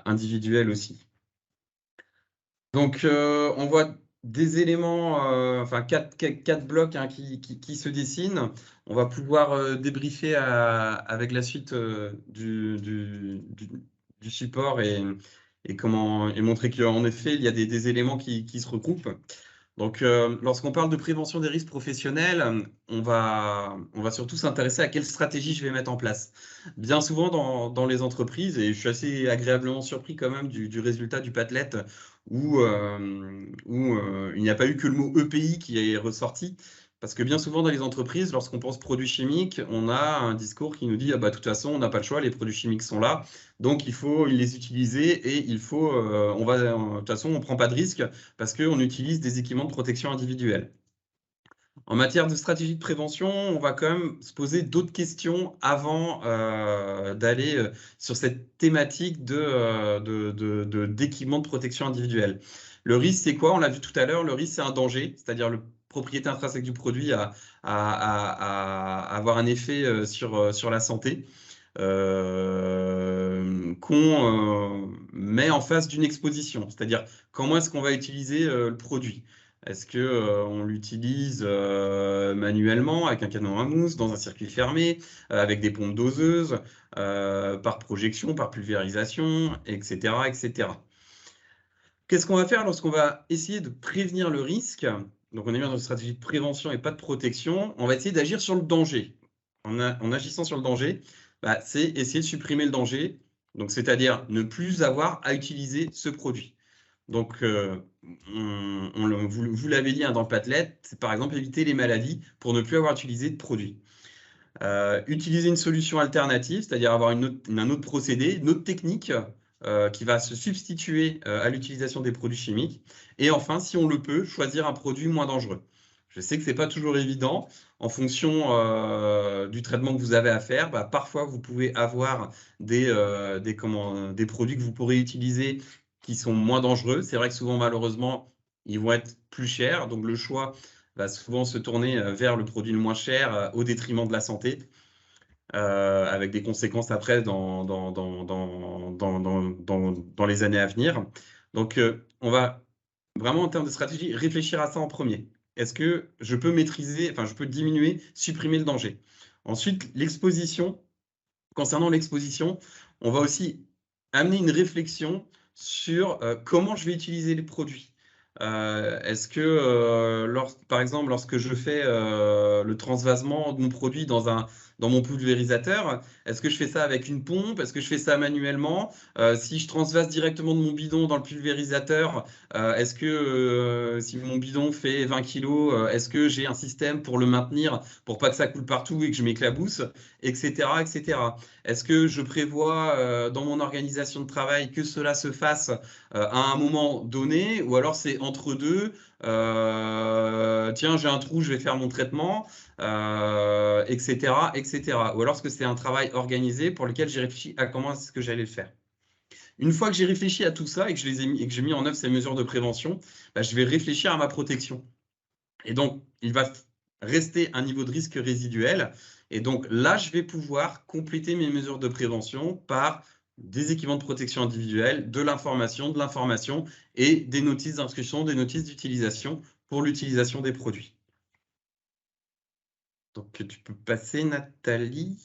individuelle aussi. Donc, on voit des éléments, enfin quatre blocs hein, qui se dessinent. On va pouvoir débriefer avec la suite du support et montrer qu'en effet, il y a des éléments qui se regroupent. Donc, lorsqu'on parle de prévention des risques professionnels, on va surtout s'intéresser à quelle stratégie je vais mettre en place. Bien souvent dans les entreprises, et je suis assez agréablement surpris quand même du résultat du Padlet, où il n'y a pas eu que le mot EPI qui est ressorti. Parce que bien souvent dans les entreprises, lorsqu'on pense produits chimiques, on a un discours qui nous dit ah bah, de toute façon, on n'a pas le choix, les produits chimiques sont là, donc il faut les utiliser et de toute façon, on ne prend pas de risque parce qu'on utilise des équipements de protection individuelle. En matière de stratégie de prévention, on va quand même se poser d'autres questions avant d'aller sur cette thématique d'équipements de protection individuelle. Le risque, c'est quoi? On l'a vu tout à l'heure, le risque, c'est un danger, c'est-à-dire le propriété intrinsèque du produit à avoir un effet sur la santé. Qu'on met en face d'une exposition, c'est-à-dire comment est-ce qu'on va utiliser le produit. Est-ce qu'on l'utilise manuellement avec un canon à mousse, dans un circuit fermé, avec des pompes doseuses, par projection, par pulvérisation, etc., etc. Qu'est-ce qu'on va faire lorsqu'on va essayer de prévenir le risque? Donc on est bien dans une stratégie de prévention et pas de protection. On va essayer d'agir sur le danger. En agissant sur le danger, c'est essayer de supprimer le danger, donc c'est-à-dire ne plus avoir à utiliser ce produit. Donc, vous l'avez dit hein, dans le Padlet, c'est par exemple éviter les maladies pour ne plus avoir utilisé de produit. Utiliser une solution alternative, c'est-à-dire avoir un autre procédé, une autre technique qui va se substituer à l'utilisation des produits chimiques. Et enfin, si on le peut, choisir un produit moins dangereux. Je sais que ce n'est pas toujours évident. En fonction du traitement que vous avez à faire, parfois vous pouvez avoir des produits que vous pourrez utiliser qui sont moins dangereux. C'est vrai que souvent, malheureusement, ils vont être plus chers. Donc, le choix va souvent se tourner vers le produit le moins cher au détriment de la santé, avec des conséquences après dans les années à venir. Donc, on va vraiment, en termes de stratégie, réfléchir à ça en premier. Est-ce que je peux maîtriser, enfin, je peux diminuer, supprimer le danger? Ensuite, l'exposition. Concernant l'exposition, on va aussi amener une réflexion sur comment je vais utiliser les produits. Est-ce que, par exemple, lorsque je fais le transvasement de mon produit dans mon pulvérisateur, est-ce que je fais ça avec une pompe? Est-ce que je fais ça manuellement? Si je transvase directement de mon bidon dans le pulvérisateur, est-ce que si mon bidon fait 20 kg, est-ce que j'ai un système pour le maintenir pour pas que ça coule partout et que je m'éclabousse, etc., etc. Est-ce que je prévois dans mon organisation de travail que cela se fasse à un moment donné, ou alors c'est entre deux, tiens, j'ai un trou, je vais faire mon traitement, etc., etc. Ou alors est-ce que c'est un travail organisé pour lequel j'ai réfléchi à comment est-ce que j'allais le faire. Une fois que j'ai réfléchi à tout ça et que j'ai mis en œuvre ces mesures de prévention, je vais réfléchir à ma protection. Et donc, il va rester un niveau de risque résiduel. Et donc là, je vais pouvoir compléter mes mesures de prévention par des équipements de protection individuelle, de l'information et des notices d'inscription, des notices d'utilisation pour l'utilisation des produits. Donc, tu peux passer, Nathalie.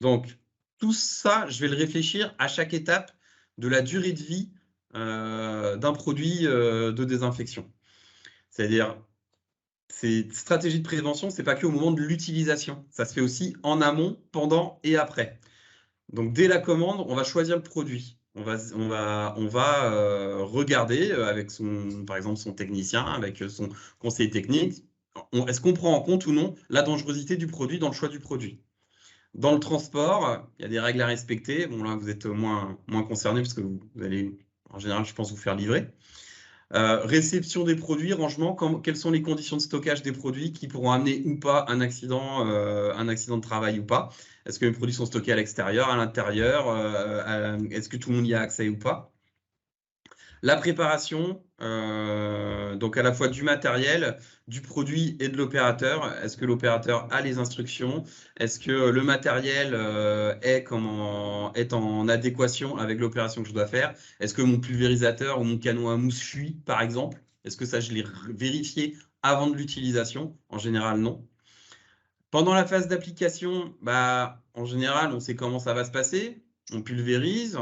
Donc, tout ça, je vais le réfléchir à chaque étape de la durée de vie d'un produit de désinfection. C'est-à-dire, ces stratégies de prévention, ce n'est pas qu'au moment de l'utilisation. Ça se fait aussi en amont, pendant et après. Donc, dès la commande, on va choisir le produit. On va regarder avec par exemple son technicien, avec son conseiller technique, est-ce qu'on prend en compte ou non la dangerosité du produit dans le choix du produit. Dans le transport, il y a des règles à respecter. Bon, là, vous êtes moins concernés parce que vous allez, en général, je pense, vous faire livrer. Réception des produits, rangement, quelles sont les conditions de stockage des produits qui pourront amener ou pas un accident de travail ou pas. Est-ce que les produits sont stockés à l'extérieur, à l'intérieur, est-ce que tout le monde y a accès ou pas. La préparation, donc à la fois du matériel, du produit et de l'opérateur. Est-ce que l'opérateur a les instructions? Est-ce que le matériel est en adéquation avec l'opération que je dois faire? Est-ce que mon pulvérisateur ou mon canon à mousse fuit, par exemple? Est-ce que ça, je l'ai vérifié avant de l'utilisation? En général, non. Pendant la phase d'application, en général, on sait comment ça va se passer. On pulvérise.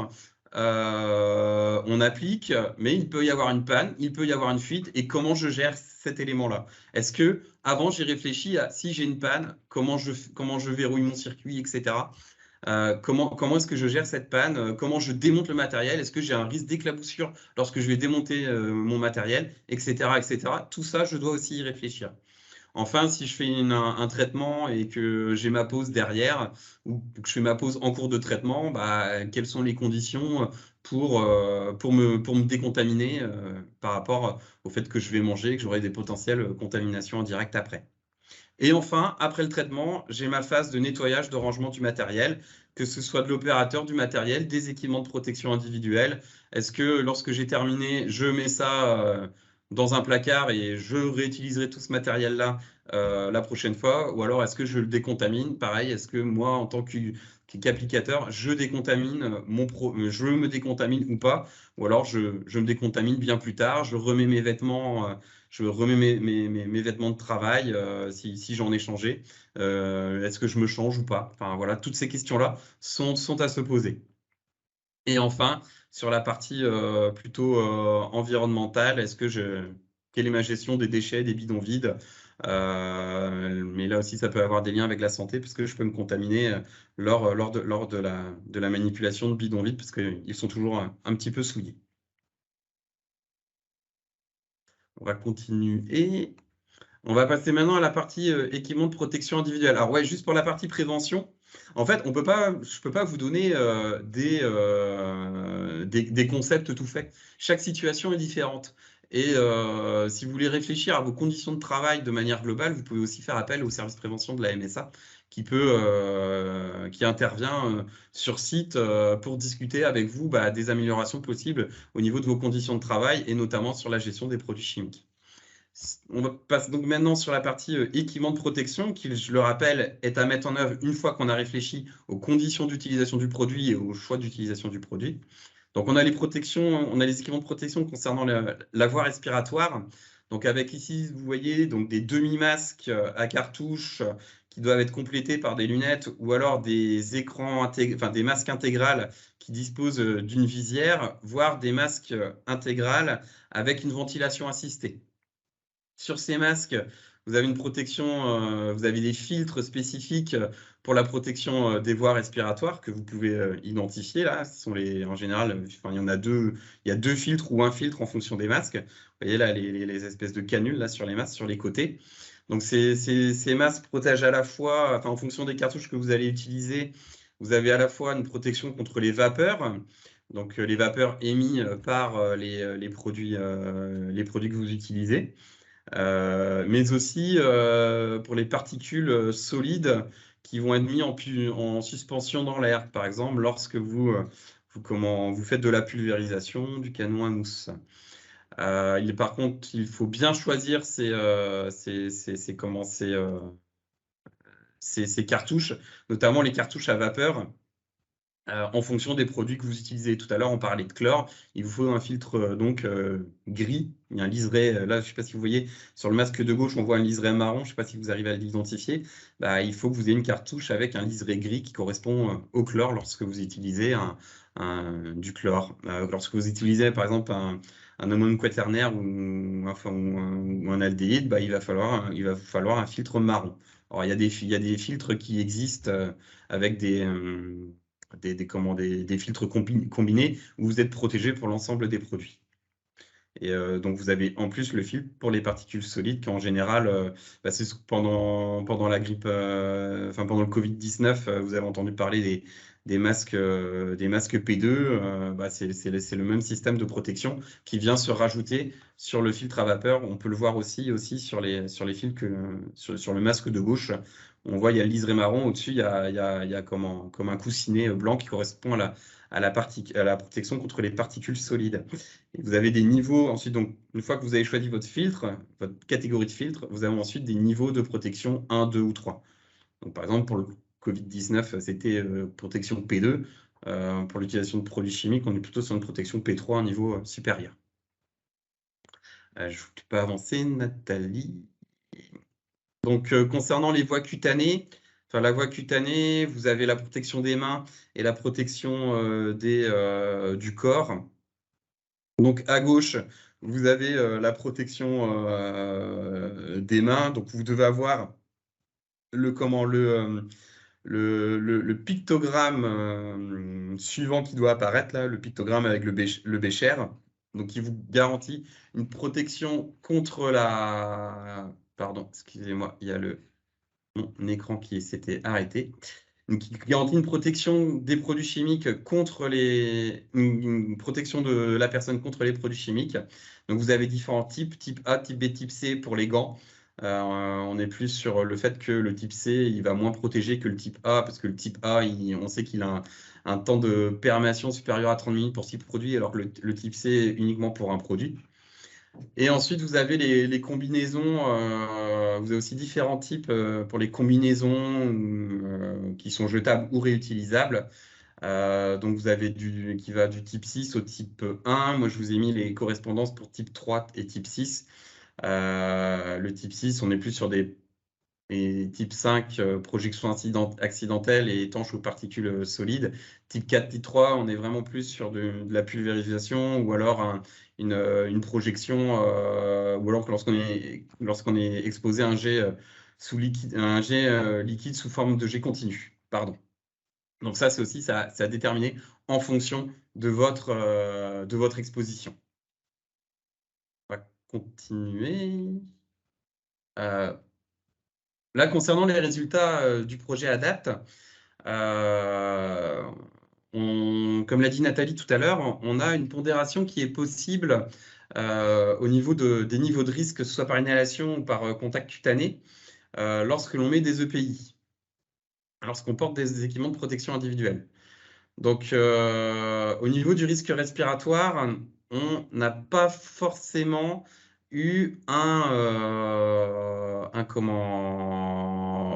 On applique, mais il peut y avoir une panne, il peut y avoir une fuite, et comment je gère cet élément-là? Est-ce que avant j'ai réfléchi à si j'ai une panne, comment je verrouille mon circuit, etc. Comment est-ce que je gère cette panne? Comment je démonte le matériel? Est-ce que j'ai un risque d'éclaboussure lorsque je vais démonter mon matériel, etc., etc. Tout ça, je dois aussi y réfléchir. Enfin, si je fais un traitement et que j'ai ma pause derrière, ou que je fais ma pause en cours de traitement, quelles sont les conditions pour me décontaminer par rapport au fait que je vais manger et que j'aurai des potentielles contaminations en direct après. Et enfin, après le traitement, j'ai ma phase de nettoyage, de rangement du matériel, que ce soit de l'opérateur, du matériel, des équipements de protection individuelle. Est-ce que lorsque j'ai terminé, je mets ça dans un placard et je réutiliserai tout ce matériel-là la prochaine fois? Ou alors est-ce que je le décontamine? Pareil, est-ce que moi, en tant qu'applicateur, je me décontamine ou pas? Ou alors je me décontamine bien plus tard, je remets mes vêtements mes vêtements de travail si j'en ai changé. Est-ce que je me change ou pas? Enfin, voilà, toutes ces questions-là sont à se poser. Et enfin, sur la partie plutôt environnementale, quelle est ma gestion des déchets, des bidons vides? Mais là aussi, ça peut avoir des liens avec la santé, puisque je peux me contaminer lors de la manipulation de bidons vides, parce qu'ils sont toujours un petit peu souillés. On va continuer. On va passer maintenant à la partie équipement de protection individuelle. Alors ouais, juste pour la partie prévention, en fait, je peux pas vous donner des concepts tout faits. Chaque situation est différente. Et si vous voulez réfléchir à vos conditions de travail de manière globale, vous pouvez aussi faire appel au service prévention de la MSA qui intervient sur site pour discuter avec vous des améliorations possibles au niveau de vos conditions de travail et notamment sur la gestion des produits chimiques. On passe donc maintenant sur la partie équipement de protection qui, je le rappelle, est à mettre en œuvre une fois qu'on a réfléchi aux conditions d'utilisation du produit et au choix d'utilisation du produit. Donc, on a les équipements de protection concernant la voie respiratoire. Donc, avec ici, vous voyez donc des demi-masques à cartouche qui doivent être complétés par des lunettes ou alors des des masques intégrales qui disposent d'une visière, voire des masques intégrales avec une ventilation assistée. Sur ces masques, vous avez une protection, vous avez des filtres spécifiques pour la protection des voies respiratoires que vous pouvez identifier là. Ce sont en général, il y en a deux, il y a deux filtres ou un filtre en fonction des masques. Vous voyez là les espèces de canules là sur les masques sur les côtés. Donc ces masques protègent à la fois, en fonction des cartouches que vous allez utiliser, vous avez à la fois une protection contre les vapeurs. Donc les vapeurs émises par les produits que vous utilisez. Mais aussi pour les particules solides qui vont être mises en suspension dans l'air, par exemple, lorsque vous faites de la pulvérisation du canon à mousse. Par contre, il faut bien choisir ces cartouches, notamment les cartouches à vapeur, en fonction des produits que vous utilisez. Tout à l'heure, on parlait de chlore. Il vous faut un filtre gris. Il y a un liseré. Là, je ne sais pas si vous voyez, sur le masque de gauche, on voit un liseré marron. Je ne sais pas si vous arrivez à l'identifier. Bah, il faut que vous ayez une cartouche avec un liseré gris qui correspond au chlore lorsque vous utilisez du chlore. Lorsque vous utilisez, par exemple, un ammonium quaternaire ou un aldéhyde, bah, il va falloir un filtre marron. Alors, il y a des filtres qui existent avec des filtres combinés où vous êtes protégé pour l'ensemble des produits. Et donc, vous avez en plus le filtre pour les particules solides qui, en général, c'est pendant la grippe, pendant le Covid-19, vous avez entendu parler des masques P2. C'est le même système de protection qui vient se rajouter sur le filtre à vapeur. On peut le voir aussi sur les filtres sur le masque de gauche. On voit, il y a le liseré marron. Au-dessus, il y a comme un coussinet blanc qui correspond à la protection contre les particules solides. Et vous avez des niveaux ensuite. Donc, une fois que vous avez choisi votre filtre, votre catégorie de filtre, vous avez ensuite des niveaux de protection 1, 2 ou 3. Donc, par exemple, pour le Covid-19, c'était protection P2. Pour l'utilisation de produits chimiques, on est plutôt sur une protection P3, un niveau supérieur. Je ne peux pas avancer, Nathalie. Donc, concernant les voies cutanées, la voie cutanée, vous avez la protection des mains et la protection du corps. Donc, à gauche, vous avez la protection des mains. Donc, vous devez avoir le pictogramme suivant qui doit apparaître, là, le pictogramme avec le bécher. Donc, qui vous garantit une protection contre la... Pardon, excusez-moi, il y a mon écran qui s'était arrêté. Donc, qui garantit une protection des produits chimiques contre une protection de la personne contre les produits chimiques. Donc, vous avez différents types, type A, type B, type C pour les gants. On est plus sur le fait que le type C, il va moins protéger que le type A, parce que le type A, on sait qu'il a un temps de perméation supérieur à 30 minutes pour 6 produits, alors que le type C uniquement pour un produit. Et ensuite, vous avez les combinaisons. Vous avez aussi différents types pour les combinaisons qui sont jetables ou réutilisables. Donc, vous avez qui va du type 6 au type 1. Moi, je vous ai mis les correspondances pour type 3 et type 6. Le type 6, on est plus sur des type 5, projection accidentelle et étanche aux particules solides. Type 4, type 3, on est vraiment plus sur de la pulvérisation ou alors une projection, ou alors lorsqu'on est exposé à un jet liquide sous forme de jet continu. Pardon. Donc ça, c'est aussi ça a déterminé en fonction de votre exposition. On va continuer. Là, concernant les résultats du projet ADAPT, comme l'a dit Nathalie tout à l'heure, on a une pondération qui est possible au niveau des niveaux de risque, que ce soit par inhalation ou par contact cutané, lorsque l'on met des EPI, lorsqu'on porte des équipements de protection individuelle. Donc, au niveau du risque respiratoire, on n'a pas forcément eu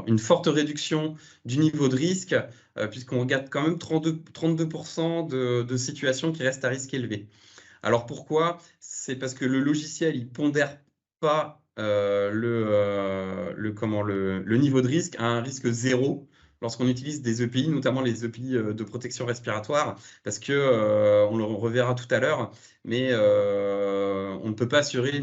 une forte réduction du niveau de risque, puisqu'on regarde quand même 32% de situations qui restent à risque élevé. Alors pourquoi? C'est parce que le logiciel, il pondère pas le niveau de risque à un risque 0 lorsqu'on utilise des EPI, notamment les EPI de protection respiratoire, parce que on le reverra tout à l'heure, mais on ne peut pas assurer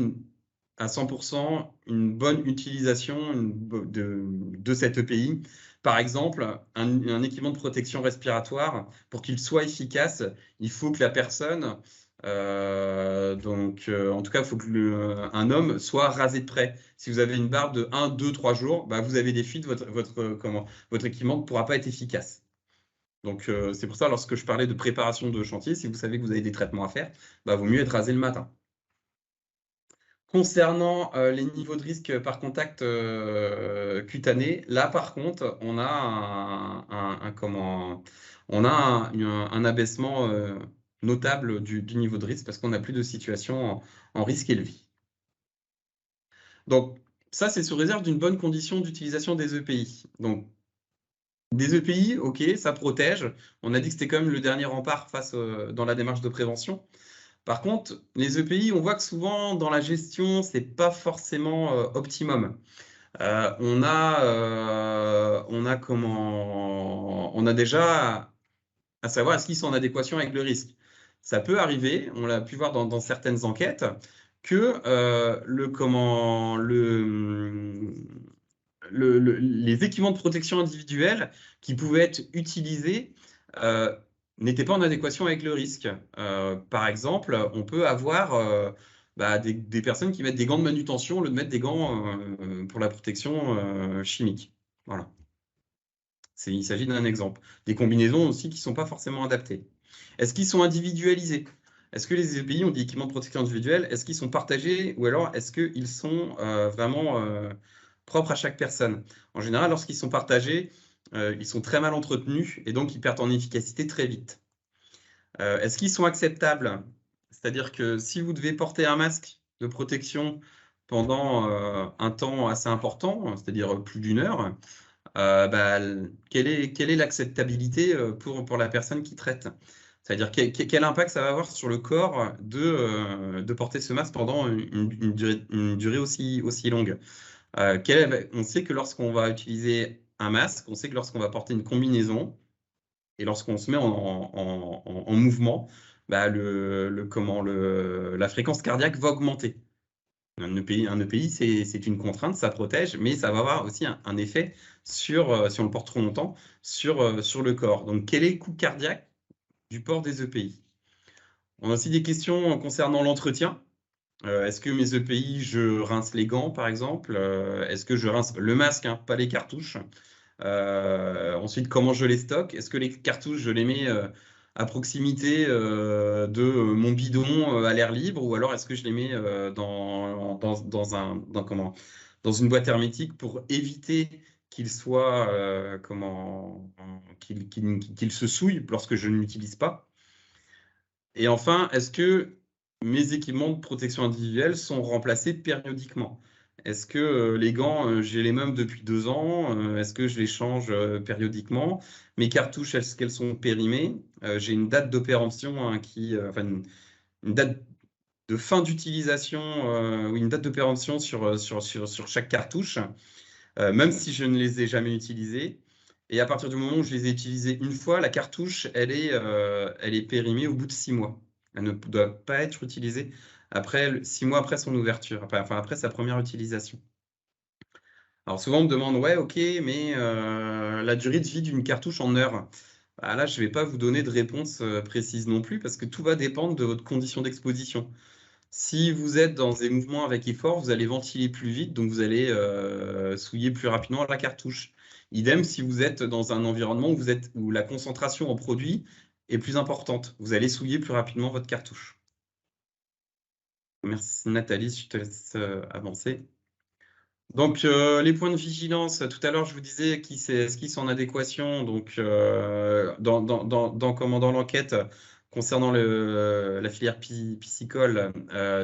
à 100% une bonne utilisation de cette EPI. Par exemple, un équipement de protection respiratoire, pour qu'il soit efficace, il faut que la personne, en tout cas, il faut qu'un homme soit rasé de près. Si vous avez une barbe de 1, 2, 3 jours, bah, vous avez des fuites, votre équipement ne pourra pas être efficace. Donc, c'est pour ça, lorsque je parlais de préparation de chantier, si vous savez que vous avez des traitements à faire, bah, vaut mieux être rasé le matin. Concernant les niveaux de risque par contact cutané, là par contre, on a un abaissement notable du niveau de risque parce qu'on n'a plus de situation en risque élevé. Donc ça, c'est sous réserve d'une bonne condition d'utilisation des EPI. Donc Des EPI, ok, ça protège. On a dit que c'était quand même le dernier rempart dans la démarche de prévention. Par contre, les EPI, on voit que souvent dans la gestion, c'est pas forcément optimum. On a déjà à savoir est-ce qu'ils sont en adéquation avec le risque. Ça peut arriver, on l'a pu voir dans certaines enquêtes, que les équipements de protection individuelle qui pouvaient être utilisés n'étaient pas en adéquation avec le risque. Par exemple, on peut avoir des personnes qui mettent des gants de manutention au lieu de mettre des gants pour la protection chimique. Voilà. Il s'agit d'un exemple. Des combinaisons aussi qui ne sont pas forcément adaptées. Est-ce qu'ils sont individualisés? Est-ce que les EPI ont des équipements de protection individuelle? Est-ce qu'ils sont partagés? Ou alors est-ce qu'ils sont vraiment propres à chaque personne? En général, lorsqu'ils sont partagés, ils sont très mal entretenus et donc ils perdent en efficacité très vite. Est-ce qu'ils sont acceptables? C'est-à-dire que si vous devez porter un masque de protection pendant un temps assez important, c'est-à-dire plus d'1 heure, quelle est l'acceptabilité pour la personne qui traite? C'est-à-dire quel impact ça va avoir sur le corps de porter ce masque pendant une durée aussi longue? On sait que lorsqu'on va utiliser un masque, on sait que lorsqu'on va porter une combinaison et lorsqu'on se met en mouvement, la fréquence cardiaque va augmenter. Un EPI, c'est une contrainte, ça protège, mais ça va avoir aussi un effet si on le porte trop longtemps, sur le corps. Donc, quel est le coût cardiaque du port des EPI? On a aussi des questions concernant l'entretien. Est-ce que mes EPI, je rince les gants, par exemple? Est-ce que je rince le masque, hein, pas les cartouches? Ensuite, comment je les stocke? Est-ce que les cartouches, je les mets à proximité de mon bidon à l'air libre, ou alors est-ce que je les mets dans une boîte hermétique pour éviter qu'ils qu'ils se souillent lorsque je ne l'utilise pas? Et enfin, est-ce que mes équipements de protection individuelle sont remplacés périodiquement? Est-ce que les gants, j'ai les mêmes depuis 2 ans? Est-ce que je les change périodiquement? Mes cartouches, est-ce qu'elles sont périmées? J'ai une date d'opération hein, une date de fin d'utilisation ou une date d'opération sur chaque cartouche, même si je ne les ai jamais utilisées. Et à partir du moment où je les ai utilisées une fois, la cartouche, elle est périmée au bout de 6 mois. Elle ne doit pas être utilisée 6 mois après son ouverture, après sa première utilisation. Alors souvent, on me demande, ouais, ok, mais la durée de vie d'une cartouche en heures, là, je ne vais pas vous donner de réponse précise non plus, parce que tout va dépendre de votre condition d'exposition. Si vous êtes dans des mouvements avec effort, vous allez ventiler plus vite, donc vous allez souiller plus rapidement la cartouche. Idem si vous êtes dans un environnement où la concentration en produit est plus importante. Vous allez souiller plus rapidement votre cartouche. Merci Nathalie, je te laisse avancer. Donc les points de vigilance, tout à l'heure je vous disais est-ce qu'ils sont en adéquation, donc dans l'enquête concernant la filière piscicole,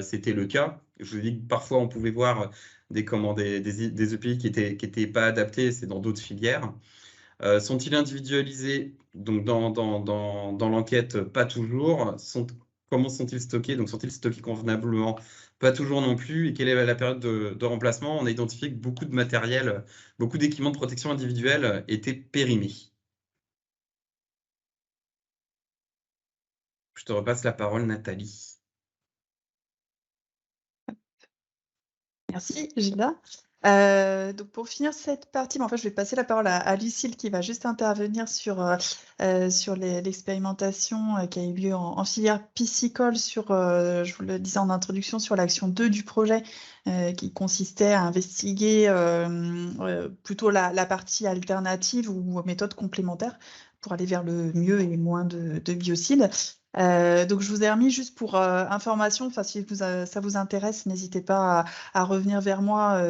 c'était le cas. Je vous dis que parfois on pouvait voir des EPI qui étaient pas adaptés, c'est dans d'autres filières. Sont-ils individualisés? Donc dans l'enquête, pas toujours. Comment sont-ils stockés? Donc sont-ils stockés convenablement? Pas toujours non plus. Et quelle est la période de remplacement? On a identifié que beaucoup de matériel, beaucoup d'équipements de protection individuelle étaient périmés. Je te repasse la parole, Nathalie. Merci, Gilda. Donc pour finir cette partie, je vais passer la parole à Lucille qui va juste intervenir sur l'expérimentation qui a eu lieu en filière piscicole sur, je vous le disais en introduction, sur l'action 2 du projet qui consistait à investiguer plutôt la partie alternative ou méthode complémentaire pour aller vers le mieux et moins de biocides. Donc, je vous ai remis juste pour information, si ça vous intéresse, n'hésitez pas à revenir vers moi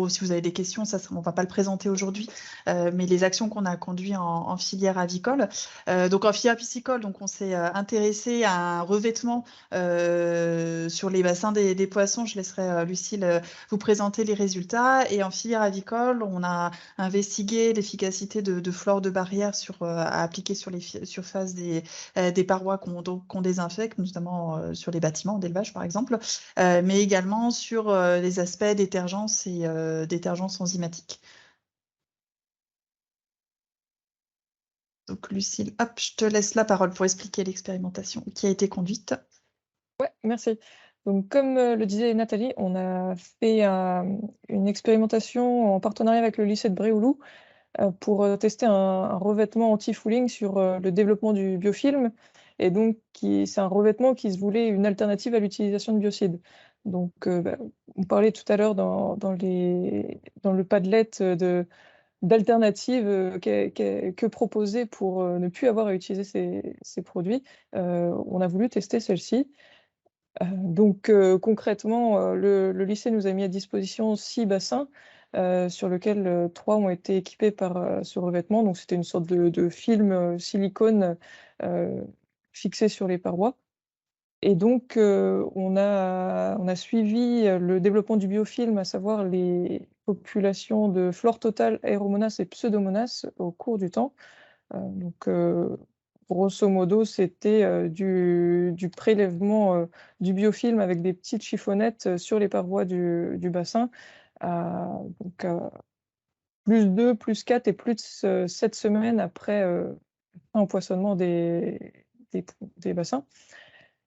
si vous avez des questions. On ne va pas le présenter aujourd'hui, mais les actions qu'on a conduites en filière avicole. Donc, en filière piscicole, donc, on s'est intéressé à un revêtement sur les bassins des poissons. Je laisserai Lucille vous présenter les résultats. Et en filière avicole, on a investigué l'efficacité de flore de barrière à appliquer sur les surfaces des parois qu'on désinfecte, notamment sur les bâtiments d'élevage, par exemple, mais également sur les aspects détergence et détergence enzymatiques. Donc, Lucille, hop, je te laisse la parole pour expliquer l'expérimentation qui a été conduite. Ouais, merci. Donc, comme le disait Nathalie, on a fait une expérimentation en partenariat avec le lycée de Bréoulou pour tester un revêtement anti-fouling sur le développement du biofilm. Et donc, c'est un revêtement qui se voulait une alternative à l'utilisation de biocides. Donc, on parlait tout à l'heure dans le Padlet d'alternatives que proposer pour ne plus avoir à utiliser ces produits. On a voulu tester celle-ci. Donc, concrètement, le lycée nous a mis à disposition 6 bassins sur lesquels 3 ont été équipés par ce revêtement. Donc, c'était une sorte de film silicone fixé sur les parois. Et donc, on a suivi le développement du biofilm, à savoir les populations de flore totale, Aeromonas et Pseudomonas au cours du temps. Donc, grosso modo, c'était du prélèvement du biofilm avec des petites chiffonnettes sur les parois du bassin, donc plus 2, plus 4 et plus 7 semaines après empoisonnement des bassins.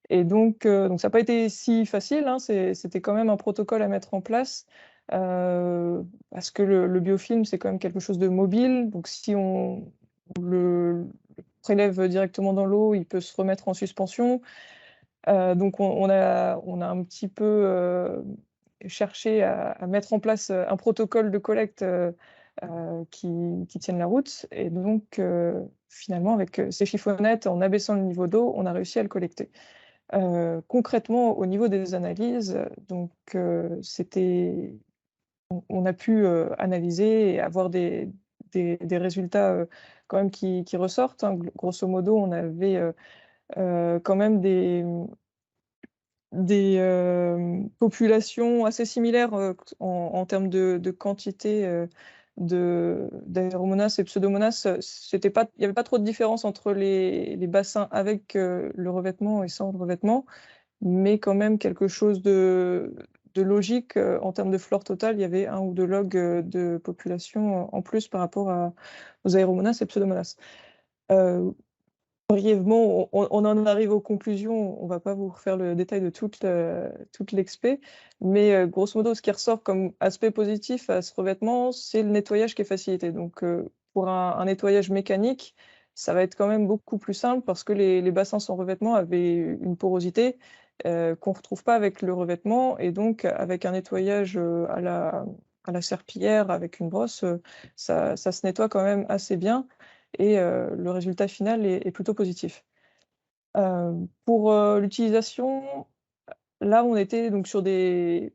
Et donc ça n'a pas été si facile, hein, c'était quand même un protocole à mettre en place, parce que le biofilm, c'est quand même quelque chose de mobile. Donc si on le prélève directement dans l'eau, il peut se remettre en suspension. Donc on a un petit peu cherché à mettre en place un protocole de collecte qui tienne la route. Et donc finalement, avec ces chiffonnettes, en abaissant le niveau d'eau, on a réussi à le collecter. Concrètement, au niveau des analyses, donc on a pu analyser et avoir des résultats quand même qui ressortent, hein. Grosso modo, on avait quand même des populations assez similaires en termes de quantité d'Aeromonas et Pseudomonas. Il n'y avait pas trop de différence entre les bassins avec le revêtement et sans le revêtement, mais quand même quelque chose de logique en termes de flore totale. Il y avait 1 ou 2 logs de population en plus par rapport aux Aeromonas et Pseudomonas. Brièvement, on en arrive aux conclusions. On ne va pas vous refaire le détail de toute l'expé, mais grosso modo, ce qui ressort comme aspect positif à ce revêtement, c'est le nettoyage qui est facilité. Donc, pour un nettoyage mécanique, ça va être quand même beaucoup plus simple parce que les bassins sans revêtement avaient une porosité qu'on ne retrouve pas avec le revêtement. Et donc, avec un nettoyage à la serpillière, avec une brosse, ça se nettoie quand même assez bien. Et le résultat final est plutôt positif. Pour l'utilisation, là, on était donc sur des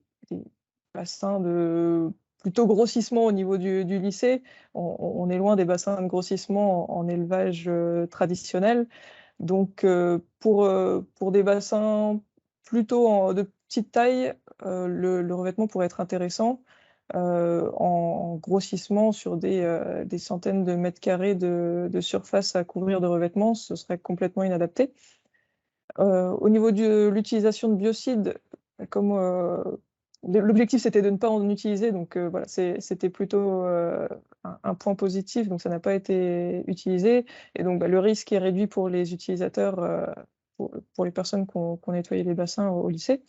bassins de plutôt grossissement au niveau du lycée. On est loin des bassins de grossissement en élevage traditionnel. Donc, pour des bassins plutôt de petite taille, le revêtement pourrait être intéressant. En grossissement sur des centaines de mètres carrés de surface à couvrir de revêtement, ce serait complètement inadapté. Au niveau de l'utilisation de biocides, comme l'objectif c'était de ne pas en utiliser, donc voilà, c'était plutôt un point positif, donc ça n'a pas été utilisé. Et donc le risque est réduit pour les utilisateurs, pour les personnes qui ont nettoyé les bassins au lycée.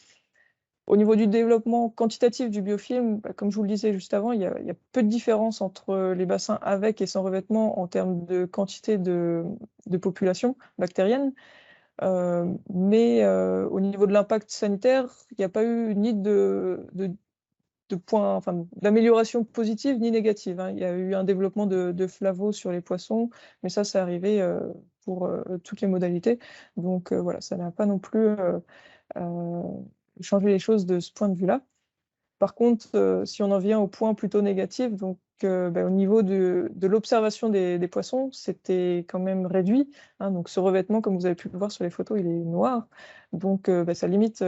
Au niveau du développement quantitatif du biofilm, comme je vous le disais juste avant, il y a peu de différence entre les bassins avec et sans revêtement en termes de quantité de population bactérienne. Mais au niveau de l'impact sanitaire, il n'y a pas eu ni d'amélioration positive ni négative, hein. Il y a eu un développement de flavos sur les poissons, mais ça arrivé pour toutes les modalités. Donc voilà, ça n'a pas non plus changé les choses de ce point de vue-là. Par contre, si on en vient au point plutôt négatif, donc au niveau de l'observation des poissons, c'était quand même réduit, hein. Donc ce revêtement, comme vous avez pu le voir sur les photos, il est noir. Donc ça limite,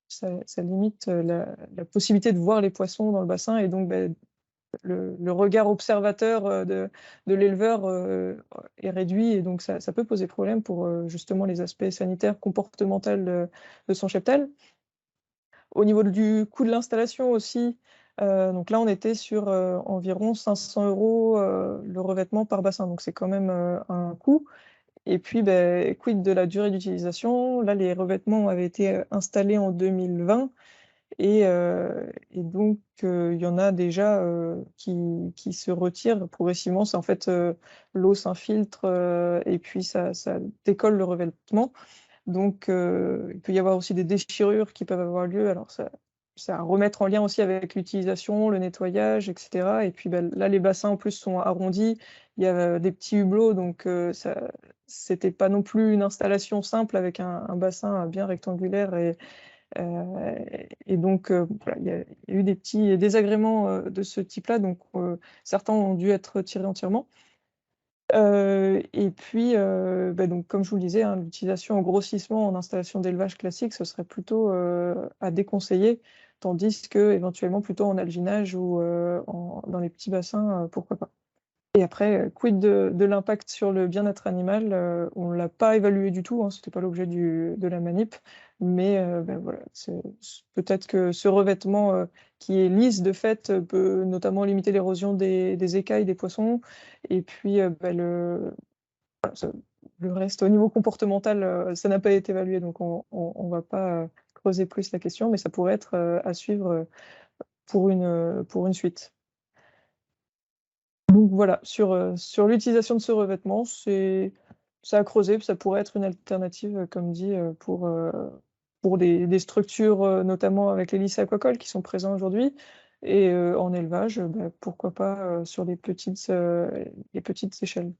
ça limite la possibilité de voir les poissons dans le bassin, et donc le regard observateur de l'éleveur est réduit, et donc ça peut poser problème pour justement les aspects sanitaires, comportementaux de son cheptel. Au niveau du coût de l'installation aussi, donc là on était sur environ 500 € le revêtement par bassin, donc c'est quand même un coût. Et puis quid de la durée d'utilisation? Là, les revêtements avaient été installés en 2020, et donc il y en a déjà qui se retirent progressivement. C'est en fait l'eau s'infiltre et puis ça décolle le revêtement. Donc il peut y avoir aussi des déchirures qui peuvent avoir lieu. Alors ça à remettre en lien aussi avec l'utilisation, le nettoyage, etc. Et puis là, les bassins en plus sont arrondis. Il y a des petits hublots, donc c'était pas non plus une installation simple avec un bassin bien rectangulaire, et donc voilà, il y a eu des petits désagréments de ce type-là, donc certains ont dû être retirés entièrement. Et puis donc comme je vous le disais, hein, l'utilisation en grossissement en installation d'élevage classique, ce serait plutôt à déconseiller, tandis que éventuellement plutôt en alginage ou dans les petits bassins, pourquoi pas. Et après, quid de l'impact sur le bien-être animal? On ne l'a pas évalué du tout, hein, ce n'était pas l'objet de la manip, mais voilà, peut-être que ce revêtement qui est lisse de fait peut notamment limiter l'érosion des écailles des poissons, et puis le reste au niveau comportemental, ça n'a pas été évalué, donc on ne va pas creuser plus la question, mais ça pourrait être à suivre pour une suite. Donc voilà, sur l'utilisation de ce revêtement, c'est à creuser, ça pourrait être une alternative, comme dit, pour des structures, notamment avec les lycées aquacoles qui sont présents aujourd'hui, et en élevage, pourquoi pas sur les petites échelles.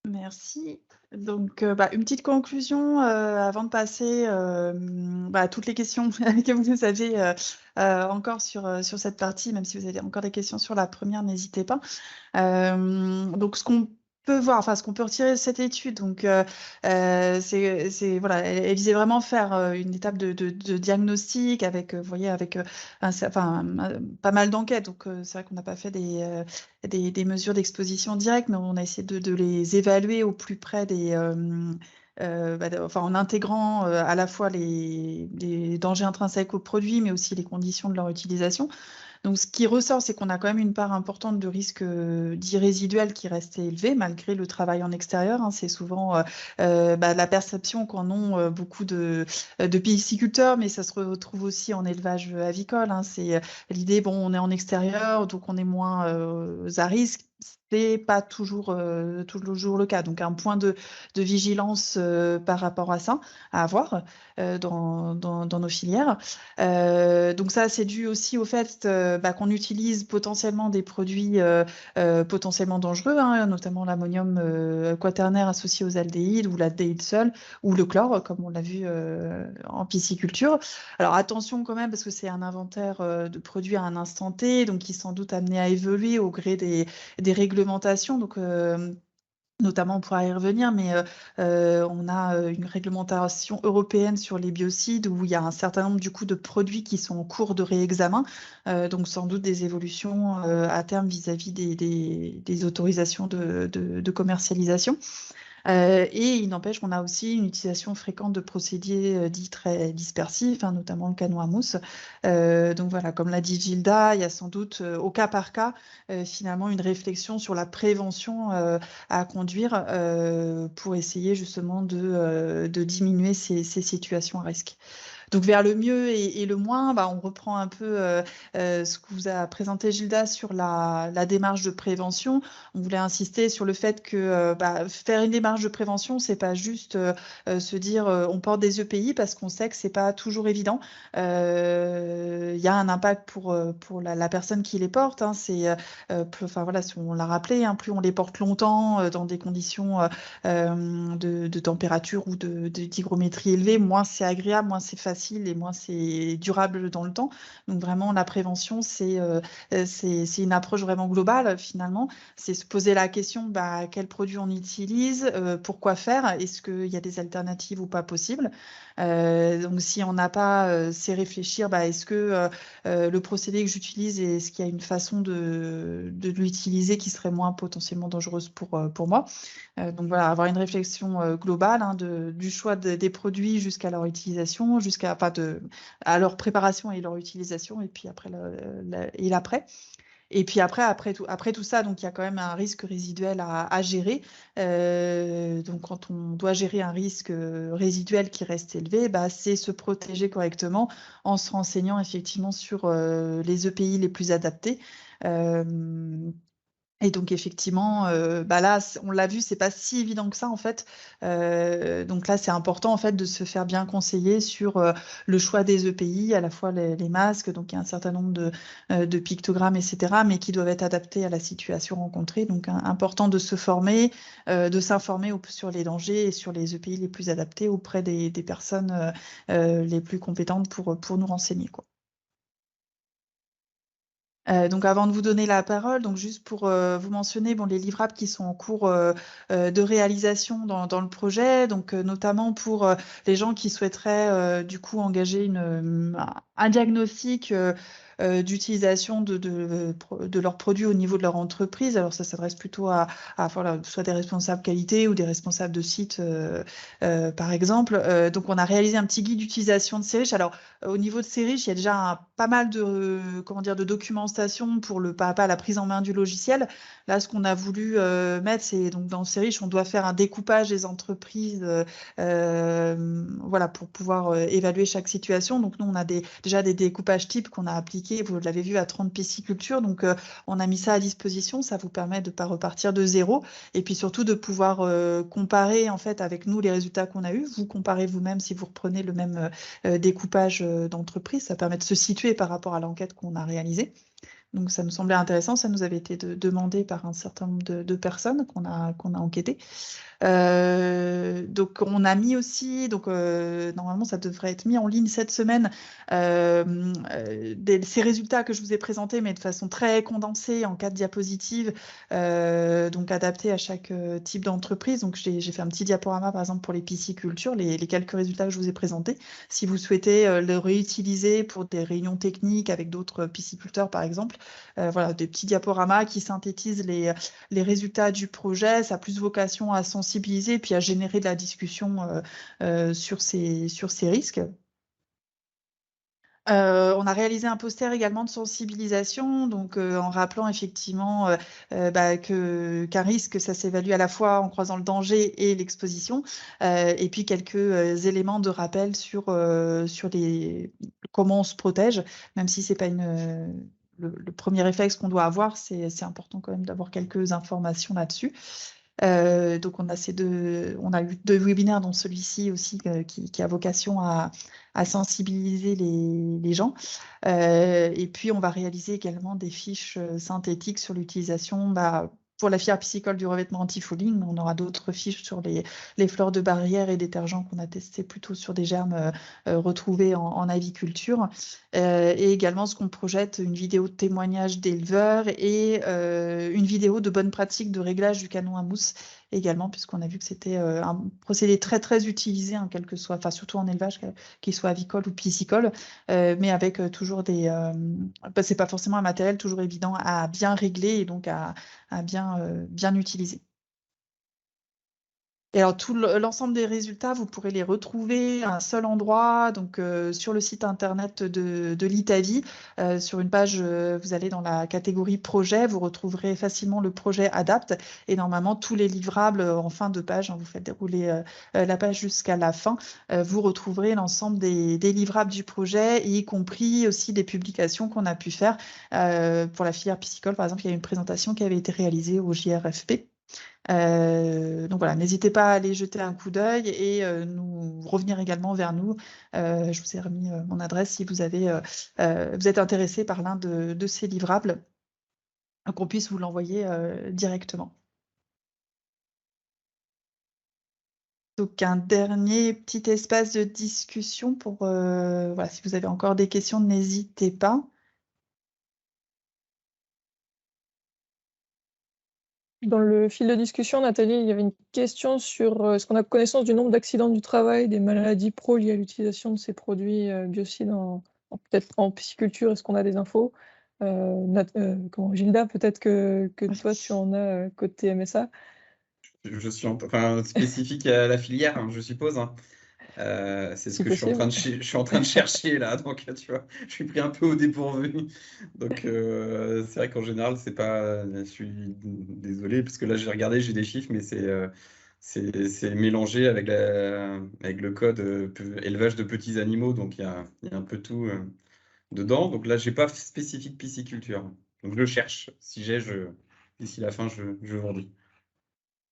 Merci. Donc, une petite conclusion avant de passer à toutes les questions que vous avez encore sur cette partie, même si vous avez encore des questions sur la première, n'hésitez pas. Donc, ce qu'on peut voir, enfin, ce qu'on peut retirer de cette étude, donc, c'est voilà, elle visait vraiment faire une étape de diagnostic avec, vous voyez, avec pas mal d'enquêtes. Donc, c'est vrai qu'on n'a pas fait des mesures d'exposition directe, mais on a essayé de les évaluer au plus près en intégrant à la fois les dangers intrinsèques aux produits, mais aussi les conditions de leur utilisation. Donc, ce qui ressort, c'est qu'on a quand même une part importante de risque dits résiduels qui reste élevée malgré le travail en extérieur, hein. C'est souvent la perception qu'en ont beaucoup de pisciculteurs, mais ça se retrouve aussi en élevage avicole, hein. C'est l'idée, bon, on est en extérieur, donc on est moins à risque. C'est pas toujours le cas. Donc, un point de vigilance par rapport à ça à avoir dans nos filières. Donc ça, c'est dû aussi au fait qu'on utilise potentiellement des produits potentiellement dangereux, hein, notamment l'ammonium quaternaire associé aux aldéhydes, ou l'aldéhyde seul, ou le chlore, comme on l'a vu en pisciculture. Alors attention quand même, parce que c'est un inventaire de produits à un instant T, donc qui est sans doute amené à évoluer au gré des réglementations. Donc notamment, on pourra y revenir, mais on a une réglementation européenne sur les biocides où il y a un certain nombre du coup de produits qui sont en cours de réexamen, donc sans doute des évolutions à terme vis-à-vis des autorisations de commercialisation. Et il n'empêche qu'on a aussi une utilisation fréquente de procédés dits très dispersifs, hein, notamment le canon à mousse. Donc voilà, comme l'a dit Gilda, il y a sans doute au cas par cas finalement une réflexion sur la prévention à conduire pour essayer justement de diminuer ces situations à risque. Donc vers le mieux et le moins, on reprend un peu ce que vous a présenté Gilda sur la démarche de prévention. On voulait insister sur le fait que faire une démarche de prévention, c'est pas juste se dire on porte des EPI, parce qu'on sait que c'est pas toujours évident. Il y a un impact pour la personne qui les porte. Voilà, si on l'a rappelé, plus on les porte longtemps dans des conditions de température ou d'hygrométrie élevée, moins c'est agréable, moins c'est facile et moins c'est durable dans le temps. Donc vraiment, la prévention, c'est une approche vraiment globale finalement. C'est se poser la question, quels produits on utilise, pourquoi faire, est-ce qu'il y a des alternatives ou pas possibles. Donc si on n'a pas, c'est réfléchir, est-ce que le procédé que j'utilise, est-ce qu'il y a une façon de l'utiliser qui serait moins potentiellement dangereuse pour moi. Donc voilà, avoir une réflexion globale du choix des produits jusqu'à leur utilisation, à leur préparation et leur utilisation, et puis après et l'après. Et puis après tout ça, donc il y a quand même un risque résiduel à gérer. Donc quand on doit gérer un risque résiduel qui reste élevé, c'est se protéger correctement en se renseignant effectivement sur les EPI les plus adaptés. Et donc effectivement, là, on l'a vu, c'est pas si évident que ça en fait. Donc là, c'est important en fait de se faire bien conseiller sur le choix des EPI, à la fois les masques, donc il y a un certain nombre de pictogrammes, etc., mais qui doivent être adaptés à la situation rencontrée. Donc important de se former, de s'informer sur les dangers et sur les EPI les plus adaptés auprès des personnes les plus compétentes pour nous renseigner, quoi. Donc avant de vous donner la parole, donc juste pour vous mentionner les livrables qui sont en cours de réalisation dans le projet, donc notamment pour les gens qui souhaiteraient du coup engager un diagnostic d'utilisation de leurs produits au niveau de leur entreprise. Alors ça s'adresse plutôt à voilà, soit des responsables qualité ou des responsables de site par exemple. Donc on a réalisé un petit guide d'utilisation de Serish. Alors au niveau de Serish, il y a déjà pas mal de documentation pour la prise en main du logiciel. Là, ce qu'on a voulu mettre, c'est donc dans Serish, on doit faire un découpage des entreprises voilà, pour pouvoir évaluer chaque situation. Donc nous, on a déjà des découpages types qu'on a appliqués, vous l'avez vu, à 30 piscicultures. Donc on a mis ça à disposition, ça vous permet de ne pas repartir de zéro. Et puis surtout de pouvoir comparer en fait avec nous les résultats qu'on a eus. Vous comparez vous-même si vous reprenez le même découpage d'entreprise. Ça permet de se situer par rapport à l'enquête qu'on a réalisée. Donc ça nous semblait intéressant, ça nous avait été demandé par un certain nombre de personnes qu'on a enquêtées. Donc on a mis aussi, normalement ça devrait être mis en ligne cette semaine, ces résultats que je vous ai présentés, mais de façon très condensée en 4 diapositives, donc adaptées à chaque type d'entreprise. Donc j'ai fait un petit diaporama par exemple pour les piscicultures, les quelques résultats que je vous ai présentés. Si vous souhaitez le réutiliser pour des réunions techniques avec d'autres pisciculteurs par exemple, voilà, des petits diaporamas qui synthétisent les résultats du projet. Ça a plus vocation à sensibiliser puis à générer de la discussion sur ces risques. On a réalisé un poster également de sensibilisation, donc en rappelant effectivement qu'un risque, ça s'évalue à la fois en croisant le danger et l'exposition, et puis quelques éléments de rappel sur comment on se protège, même si c'est pas le premier réflexe qu'on doit avoir, c'est important quand même d'avoir quelques informations là-dessus. Donc on a eu 2 webinaires, dont celui-ci aussi qui a vocation à sensibiliser les gens. Et puis on va réaliser également des fiches synthétiques sur l'utilisation pour la filière piscicole du revêtement anti-fouling. On aura d'autres fiches sur les fleurs de barrière et détergents qu'on a testés plutôt sur des germes retrouvés en aviculture. Et également ce qu'on projette, une vidéo de témoignage d'éleveurs et une vidéo de bonnes pratiques de réglage du canon à mousse également, puisqu'on a vu que c'était un procédé très très utilisé, quel que soit, surtout en élevage, qu'il soit avicole ou piscicole, mais avec toujours c'est pas forcément un matériel toujours évident à bien régler et donc à bien utiliser. Et alors, tout l'ensemble des résultats, vous pourrez les retrouver à un seul endroit, donc sur le site internet de l'ITAVI. Sur une page, vous allez dans la catégorie projet, vous retrouverez facilement le projet ADAPT et normalement tous les livrables en fin de page, hein, vous faites dérouler la page jusqu'à la fin, vous retrouverez l'ensemble des livrables du projet, y compris aussi des publications qu'on a pu faire. Pour la filière piscicole, par exemple, il y a une présentation qui avait été réalisée au JRFP. Donc voilà, n'hésitez pas à aller jeter un coup d'œil et nous revenir également vers nous. Je vous ai remis mon adresse si vous êtes intéressé par l'un de ces livrables, qu'on puisse vous l'envoyer directement. Donc un dernier petit espace de discussion pour voilà, si vous avez encore des questions, n'hésitez pas. Dans le fil de discussion, Nathalie, il y avait une question sur est-ce qu'on a connaissance du nombre d'accidents du travail, des maladies pro liées à l'utilisation de ces produits biocides peut-être en pisciculture. Est-ce qu'on a des infos? Gilda, peut-être que toi, tu en as côté MSA. Je suis spécifique à la filière, hein, je suppose. Hein. C'est ce que je suis en train de chercher là, donc tu vois, je suis pris un peu au dépourvu. Donc c'est vrai qu'en général, c'est pas. Je suis désolé parce que là j'ai regardé, j'ai des chiffres, mais c'est mélangé avec le code élevage de petits animaux, donc il y a un peu tout dedans. Donc là, j'ai pas spécifique pisciculture. Donc je le cherche. Si j'ai, d'ici la fin, je vous redis.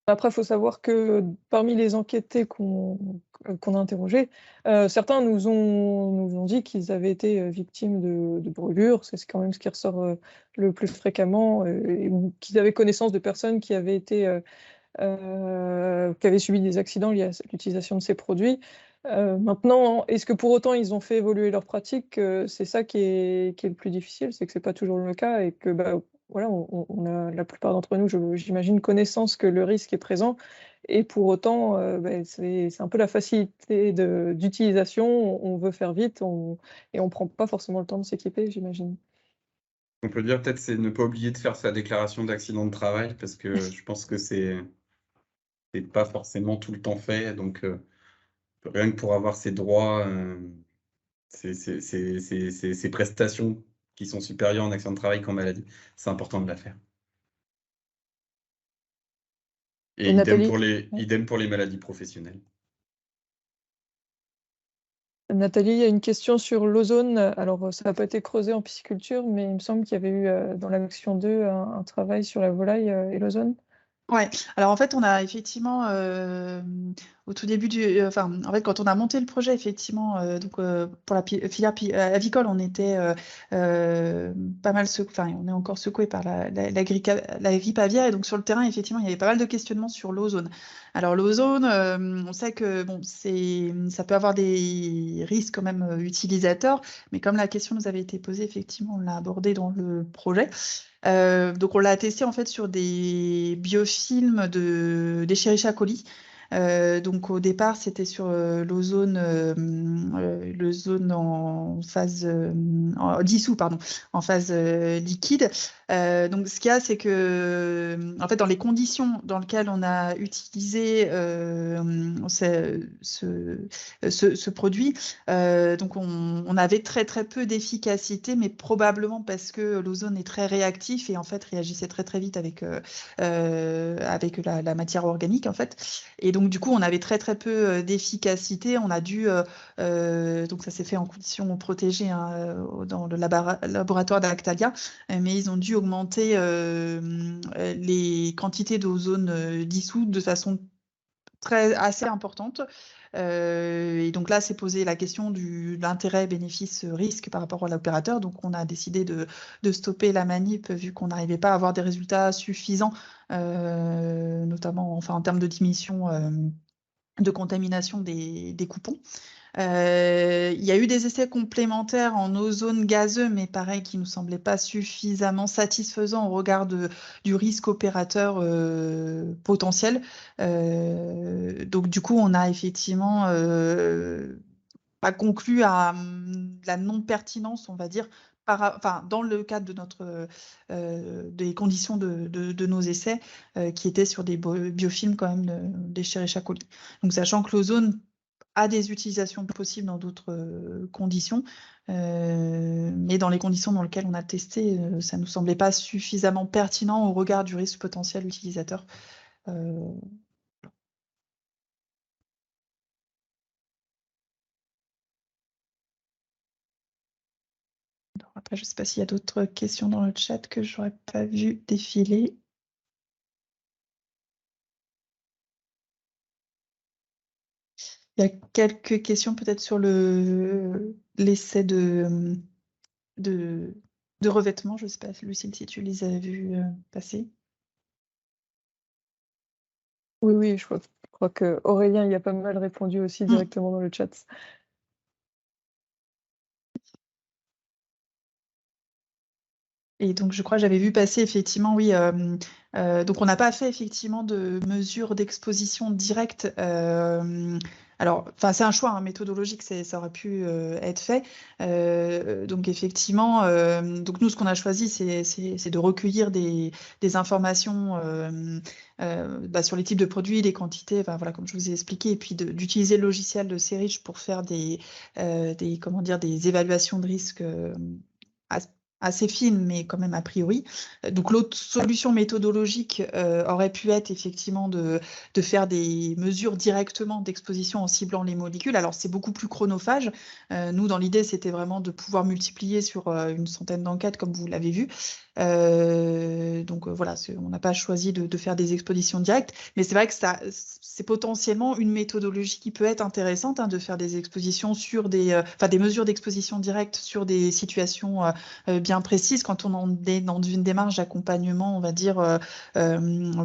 Après, il faut savoir que parmi les enquêtés qu'on a interrogés, certains nous ont dit qu'ils avaient été victimes de brûlures, c'est quand même ce qui ressort le plus fréquemment, ou qu'ils avaient connaissance de personnes qui avaient subi des accidents liés à l'utilisation de ces produits. Maintenant, est-ce que pour autant ils ont fait évoluer leurs pratiques? C'est ça qui est le plus difficile, c'est que c'est pas toujours le cas et que voilà, on a la plupart d'entre nous, j'imagine, connaissance que le risque est présent et pour autant, c'est un peu la facilité d'utilisation. On veut faire vite et on prend pas forcément le temps de s'équiper, j'imagine. On peut dire peut-être c'est ne pas oublier de faire sa déclaration d'accident de travail parce que je pense que c'est pas forcément tout le temps fait. Donc rien que pour avoir ses droits, ces prestations qui sont supérieures en accident de travail qu'en maladie, c'est important de la faire. Et idem pour les maladies professionnelles. Nathalie, il y a une question sur l'ozone. Alors, ça n'a pas été creusé en pisciculture, mais il me semble qu'il y avait eu dans l'action 2 un travail sur la volaille et l'ozone. Ouais, alors en fait, on a effectivement, au tout début en fait, quand on a monté le projet, effectivement, donc pour la filière avicole, on était pas mal on est encore secoué par la grippe aviaire, et donc sur le terrain, effectivement, il y avait pas mal de questionnements sur l'ozone. Alors l'ozone, on sait que bon, ça peut avoir des risques quand même utilisateurs, mais comme la question nous avait été posée, effectivement, on l'a abordé dans le projet. Donc on l'a testé en fait sur des biofilms d'Escherichia coli. Donc au départ c'était sur l'ozone en phase dissous, pardon, en phase liquide. Donc ce qu'il y a, c'est que en fait dans les conditions dans lesquelles on a utilisé ce produit, donc on avait très très peu d'efficacité, mais probablement parce que l'ozone est très réactif et en fait réagissait très très vite avec la matière organique en fait. Et donc du coup on avait très très peu d'efficacité. On a dû donc ça s'est fait en conditions protégées hein, dans le laboratoire d'Actalia, mais ils ont dû augmenter les quantités d'ozone dissoute de façon assez importante. Et donc là, c'est posé la question de l'intérêt, bénéfice, risque par rapport à l'opérateur. Donc on a décidé de stopper la manip vu qu'on n'arrivait pas à avoir des résultats suffisants, notamment en termes de diminution de contamination des coupons. Il y a eu des essais complémentaires en ozone gazeux, mais pareil, qui ne nous semblaient pas suffisamment satisfaisants au regard du risque opérateur potentiel. Donc du coup, on a effectivement pas conclu à la non-pertinence, on va dire, dans le cadre de des conditions de nos essais, qui étaient sur des biofilms quand même d'Escherichia coli. Donc, sachant que l'ozone a des utilisations possibles dans d'autres conditions, mais dans les conditions dans lesquelles on a testé, ça ne nous semblait pas suffisamment pertinent au regard du risque potentiel utilisateur. Après, je ne sais pas s'il y a d'autres questions dans le chat que je n'aurais pas vu défiler. Il y a quelques questions peut-être sur l'essai de revêtement. Je ne sais pas, Lucille, si tu les as vues passer. Oui, je crois que Aurélien y a pas mal répondu aussi directement dans le chat. Et donc, je crois que j'avais vu passer effectivement, oui. Donc, on n'a pas fait effectivement de mesures d'exposition directe. Alors, c'est un choix méthodologique, ça aurait pu être fait. Donc, effectivement, donc nous, ce qu'on a choisi, c'est de recueillir des informations sur les types de produits, les quantités, voilà, comme je vous ai expliqué, et puis d'utiliser le logiciel de Serich pour faire des évaluations de risque assez fine, mais quand même a priori. Donc l'autre solution méthodologique aurait pu être effectivement de faire des mesures directement d'exposition en ciblant les molécules. Alors c'est beaucoup plus chronophage. Nous, dans l'idée, c'était vraiment de pouvoir multiplier sur une centaine d'enquêtes, comme vous l'avez vu. Donc voilà, on n'a pas choisi de faire des expositions directes, mais c'est vrai que c'est potentiellement une méthodologie qui peut être intéressante, de faire des expositions sur des mesures d'exposition directe sur des situations bien précises quand on est dans une démarche d'accompagnement, on va dire,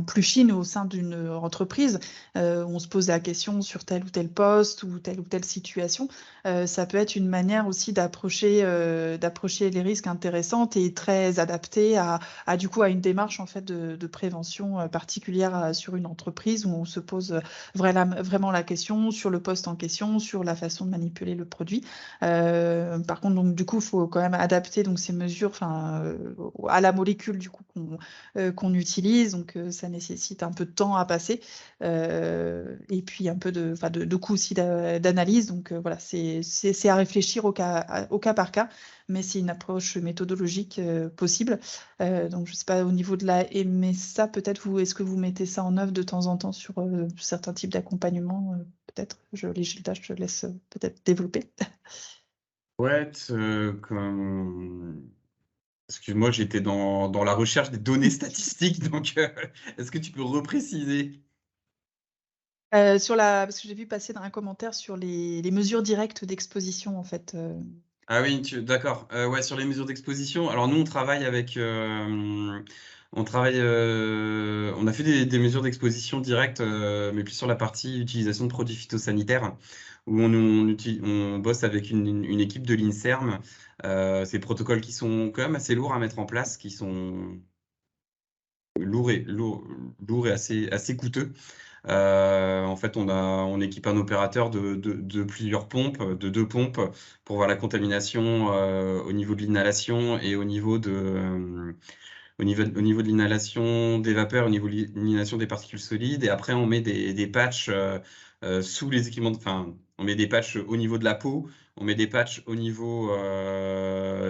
plus fine au sein d'une entreprise. On se pose la question sur tel ou tel poste ou telle situation. Ça peut être une manière aussi d'approcher les risques intéressantes et très adaptées du coup à une démarche en fait de prévention particulière sur une entreprise où on se pose vraiment la question sur le poste en question, sur la façon de manipuler le produit. Par contre, donc du coup, il faut quand même adapter donc ces mesures à la molécule du coup qu'on utilise. Donc ça nécessite un peu de temps à passer et puis un peu de coût aussi d'analyse. Donc voilà, c'est à réfléchir au cas par cas, mais c'est une approche méthodologique possible. Donc je ne sais pas, au niveau de la MSA, peut-être est-ce que vous mettez ça en œuvre de temps en temps sur certains types d'accompagnement peut-être. Gilda, je te laisse peut-être développer. Ouais, excuse-moi, j'étais dans la recherche des données statistiques, donc est-ce que tu peux repréciser? Parce que j'ai vu passer dans un commentaire sur les mesures directes d'exposition, en fait. Ah oui, d'accord. Ouais, sur les mesures d'exposition. Alors nous, on travaille avec, on a fait des mesures d'exposition directes, mais plus sur la partie utilisation de produits phytosanitaires, où on bosse avec une équipe de l'INSERM. Ces protocoles qui sont quand même assez lourds à mettre en place, qui sont lourds et assez coûteux. En fait, on équipe un opérateur de plusieurs pompes, de 2 pompes, pour voir la contamination au niveau de l'inhalation et au niveau de l'inhalation des vapeurs, au niveau de l'inhalation des particules solides. Et après, on met des patchs sous les équipements, on met des patchs au niveau de la peau, on met des patchs au niveau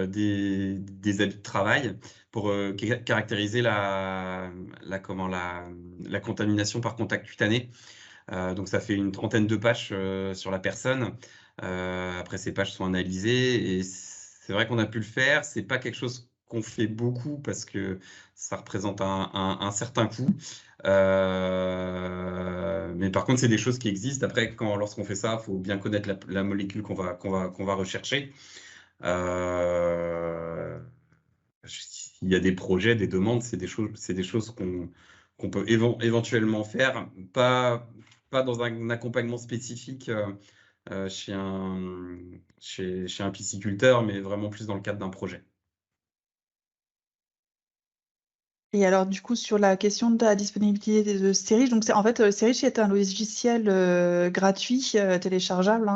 des habits de travail pour caractériser la contamination par contact cutané. Donc ça fait une trentaine de patchs sur la personne. Après, ces patchs sont analysés et c'est vrai qu'on a pu le faire. C'est pas quelque chose qu'on fait beaucoup parce que ça représente un certain coût. Mais par contre, c'est des choses qui existent. Après, lorsqu'on fait ça, il faut bien connaître la molécule qu'on va rechercher. Il y a des projets, des demandes, c'est des choses qu'on peut éventuellement faire, pas dans un accompagnement spécifique chez un pisciculteur, mais vraiment plus dans le cadre d'un projet. Et alors, du coup, sur la question de la disponibilité de Serich, donc en fait, Serich est un logiciel gratuit, téléchargeable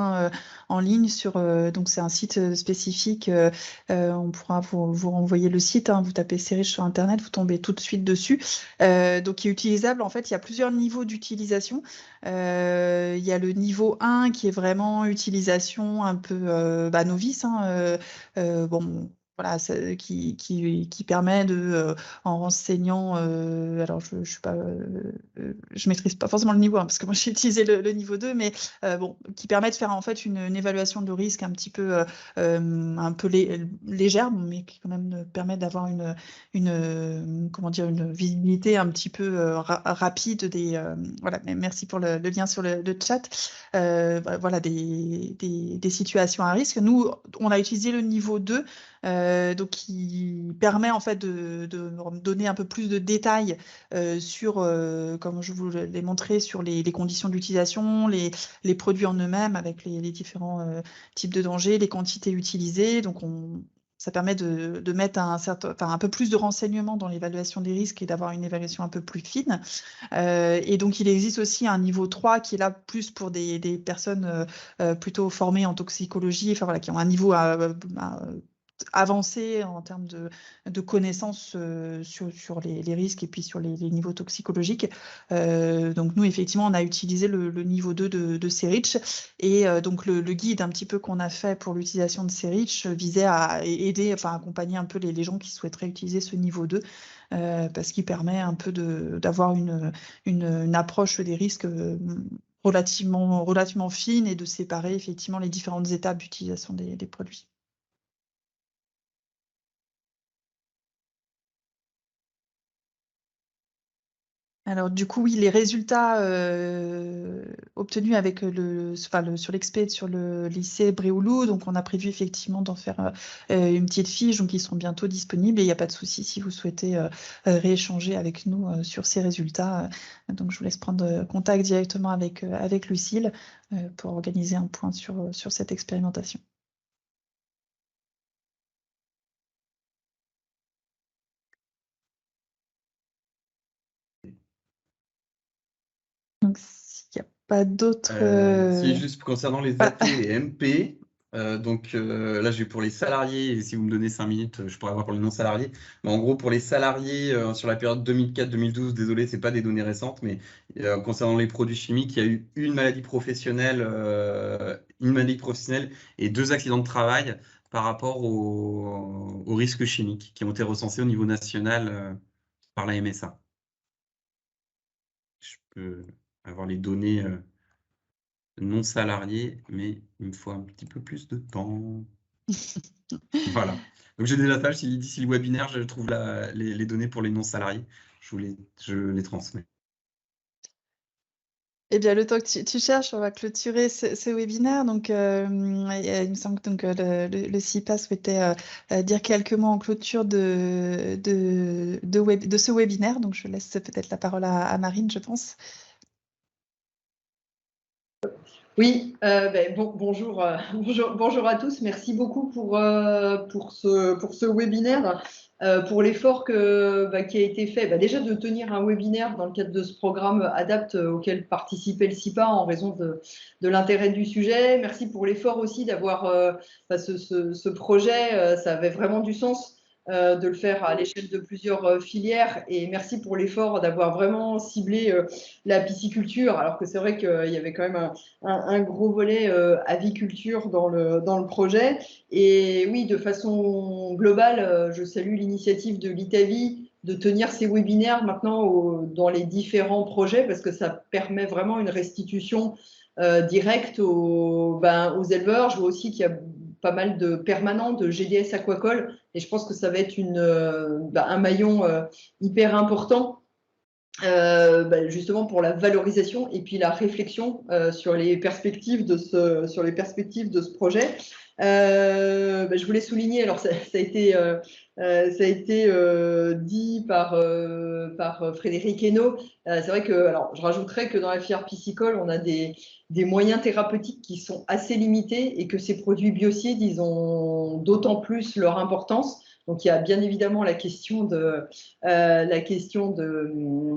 en ligne sur. Donc, c'est un site spécifique. On pourra vous renvoyer le site. Vous tapez Serich sur Internet, vous tombez tout de suite dessus. Donc, qui est utilisable. En fait, il y a plusieurs niveaux d'utilisation. Il y a le niveau 1 qui est vraiment utilisation un peu novice. Bon. Voilà, qui permet de, en renseignant, alors je maîtrise pas forcément le niveau 1 parce que moi j'ai utilisé le niveau 2, mais bon, qui permet de faire en fait une évaluation de risque un peu légère, mais qui quand même permet d'avoir comment dire, une visibilité un petit peu rapide voilà, merci pour le lien sur le chat. Voilà, des situations à risque. Nous, on a utilisé le niveau 2. Donc qui permet en fait de donner un peu plus de détails sur, comme je vous l'ai montré, sur les conditions d'utilisation, les produits en eux-mêmes avec les différents types de dangers, les quantités utilisées. Donc ça permet de mettre un peu plus de renseignements dans l'évaluation des risques et d'avoir une évaluation un peu plus fine. Et donc, il existe aussi un niveau 3 qui est là plus pour des personnes plutôt formées en toxicologie, enfin, voilà, qui ont un niveau avancé en termes de connaissances sur les risques et puis sur les niveaux toxicologiques. Donc nous, effectivement, on a utilisé le niveau 2 de Serich et donc le guide un petit peu qu'on a fait pour l'utilisation de Serich visait à aider, enfin accompagner un peu les gens qui souhaiteraient utiliser ce niveau 2 parce qu'il permet un peu d'avoir une approche des risques relativement fine et de séparer effectivement les différentes étapes d'utilisation des produits. Alors du coup, oui, les résultats obtenus avec sur l'expé sur le lycée Bréoulou, donc on a prévu effectivement d'en faire une petite fiche, donc ils seront bientôt disponibles et il n'y a pas de souci si vous souhaitez rééchanger avec nous sur ces résultats. Donc je vous laisse prendre contact directement avec Lucille pour organiser un point sur cette expérimentation. Donc, s'il n'y a pas d'autres... Si, juste concernant les AT et MP, donc là, je vais pour les salariés, et si vous me donnez 5 minutes, je pourrais avoir pour les non-salariés. Mais en gros, pour les salariés, sur la période 2004-2012, désolé, ce n'est pas des données récentes, mais concernant les produits chimiques, il y a eu une maladie professionnelle et 2 accidents de travail par rapport aux risques chimiques qui ont été recensés au niveau national par la MSA. Je peux avoir les données non salariés, mais il me faut un petit peu plus de temps. Voilà. Donc j'ai des attaches, si d'ici le webinaire, je trouve les données pour les non salariés, je les transmets. Eh bien, le temps que tu cherches, on va clôturer ce webinaire. Donc, il me semble que donc, le CIPA souhaitait dire quelques mots en clôture de ce webinaire. Donc, je laisse peut-être la parole à Marine, je pense. Oui, bonjour, bonjour à tous. Merci beaucoup pour ce webinaire, pour l'effort qui a été fait. Déjà de tenir un webinaire dans le cadre de ce programme ADAPT auquel participait le CIPA en raison de l'intérêt du sujet. Merci pour l'effort aussi d'avoir ce projet. Ça avait vraiment du sens. De le faire à l'échelle de plusieurs filières et merci pour l'effort d'avoir vraiment ciblé la pisciculture alors que c'est vrai qu'il y avait quand même un gros volet aviculture dans le projet et oui, de façon globale, je salue l'initiative de l'ITAVI de tenir ces webinaires maintenant dans les différents projets parce que ça permet vraiment une restitution directe aux éleveurs. Je vois aussi qu'il y a pas mal de permanents de GDS Aquacole et je pense que ça va être un maillon hyper important justement pour la valorisation et puis la réflexion sur les perspectives de ce projet. Je voulais souligner, alors ça a été dit par Frédéric Hainaut. C'est vrai que, alors je rajouterais que dans la filière piscicole, on a des moyens thérapeutiques qui sont assez limités et que ces produits biocides, ils ont d'autant plus leur importance Donc il y a bien évidemment la question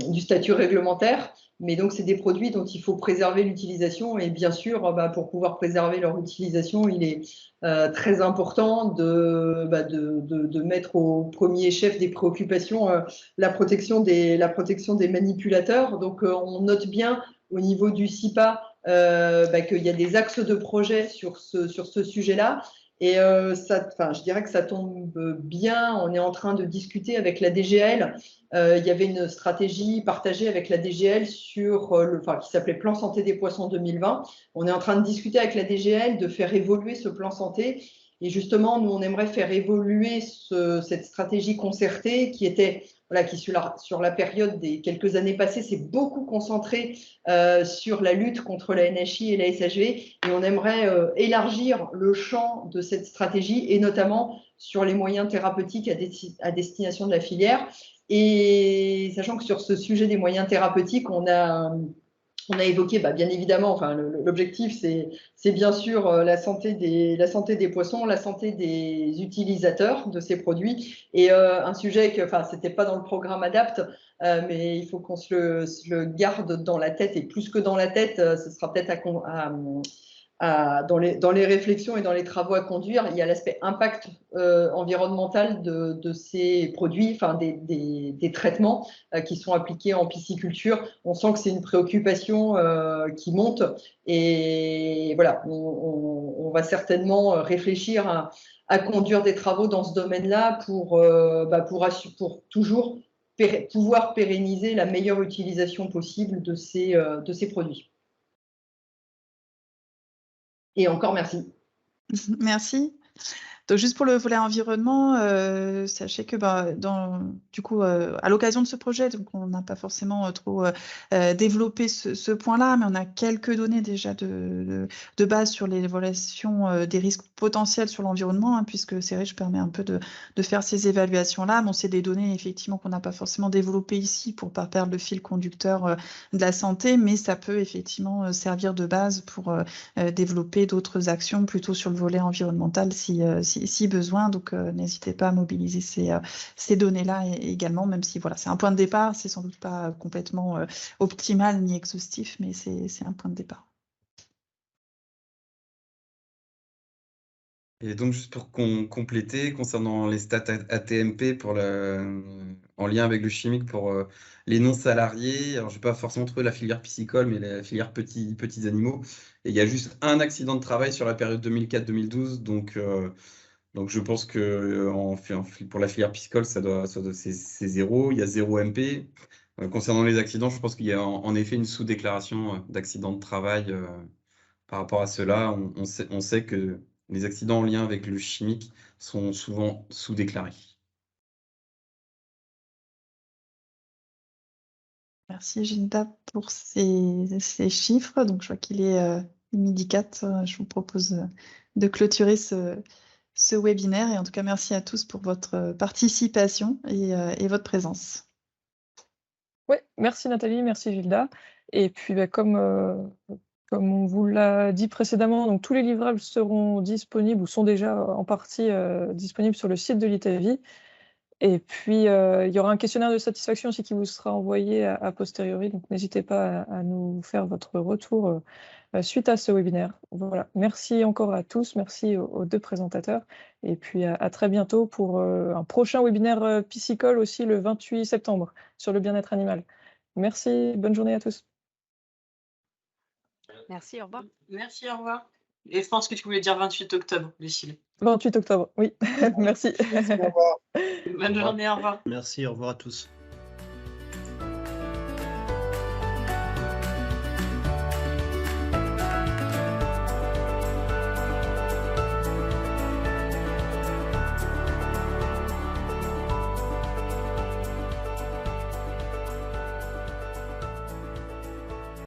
du statut réglementaire, mais donc c'est des produits dont il faut préserver l'utilisation et bien sûr, pour pouvoir préserver leur utilisation, il est très important de mettre au premier chef des préoccupations la protection des manipulateurs. Donc on note bien au niveau du CIPA qu'il y a des axes de projet sur ce sujet-là. Et je dirais que ça tombe bien. On est en train de discuter avec la DGL. Il y avait une stratégie partagée avec la DGL qui s'appelait Plan Santé des Poissons 2020. On est en train de discuter avec la DGL de faire évoluer ce plan santé. Et justement, nous, on aimerait faire évoluer cette stratégie concertée qui sur la période des quelques années passées, s'est beaucoup concentrée sur la lutte contre la NHI et la SHV. Et on aimerait élargir le champ de cette stratégie et notamment sur les moyens thérapeutiques à destination de la filière. Et sachant que sur ce sujet des moyens thérapeutiques, on a évoqué, bien évidemment, l'objectif, c'est bien sûr la santé des poissons, la santé des utilisateurs de ces produits. Et un sujet c'était pas dans le programme ADAPT, mais il faut qu'on se le garde dans la tête, et plus que dans la tête, ce sera peut-être dans les réflexions et dans les travaux à conduire. Il y a l'aspect impact environnemental de ces produits, des traitements qui sont appliqués en pisciculture. On sent que c'est une préoccupation qui monte, et voilà, on va certainement réfléchir à conduire des travaux dans ce domaine-là pour toujours pouvoir pérenniser la meilleure utilisation possible de ces produits. Et encore merci. Merci. Donc, juste pour le volet environnement, sachez que du coup, à l'occasion de ce projet, donc on n'a pas forcément trop développé ce point-là, mais on a quelques données déjà de base sur l'évaluation des risques potentiels sur l'environnement, puisque CEREJ permet un peu de faire ces évaluations-là. Bon, c'est des données effectivement qu'on n'a pas forcément développées ici pour ne pas perdre le fil conducteur de la santé, mais ça peut effectivement servir de base pour développer d'autres actions plutôt sur le volet environnemental si besoin. Donc n'hésitez pas à mobiliser ces données-là également, même si voilà, c'est un point de départ, c'est sans doute pas complètement optimal ni exhaustif, mais c'est un point de départ. Et donc, juste pour compléter, concernant les stats ATMP en lien avec le chimique pour les non-salariés, alors je n'ai pas forcément trouvé la filière piscicole, mais la filière petits animaux. Et il y a juste un accident de travail sur la période 2004-2012, donc je pense que pour la filière piscicole, c'est zéro. Il y a 0 MP. Concernant les accidents, je pense qu'il y a en effet une sous-déclaration d'accidents de travail par rapport à cela. On sait que les accidents en lien avec le chimique sont souvent sous-déclarés. Merci Gilda pour ces chiffres. Donc je vois qu'il est midi 4. Je vous propose de clôturer ce webinaire. Et en tout cas, merci à tous pour votre participation et votre présence. Oui, merci Nathalie, merci Gilda. Et puis comme on vous l'a dit précédemment, donc tous les livrables seront disponibles ou sont déjà en partie disponibles sur le site de l'ITAVI. Et puis il y aura un questionnaire de satisfaction aussi qui vous sera envoyé a posteriori. Donc n'hésitez pas à nous faire votre retour suite à ce webinaire. Voilà, merci encore à tous, merci aux deux présentateurs. Et puis à très bientôt pour un prochain webinaire piscicole aussi le 28 septembre sur le bien-être animal. Merci, bonne journée à tous. Merci, au revoir. Merci, au revoir. Et je pense que tu voulais dire 28 octobre, Lucille. 28 octobre, oui. Merci. Merci, au revoir. Bonne journée, au revoir. Merci, au revoir à tous.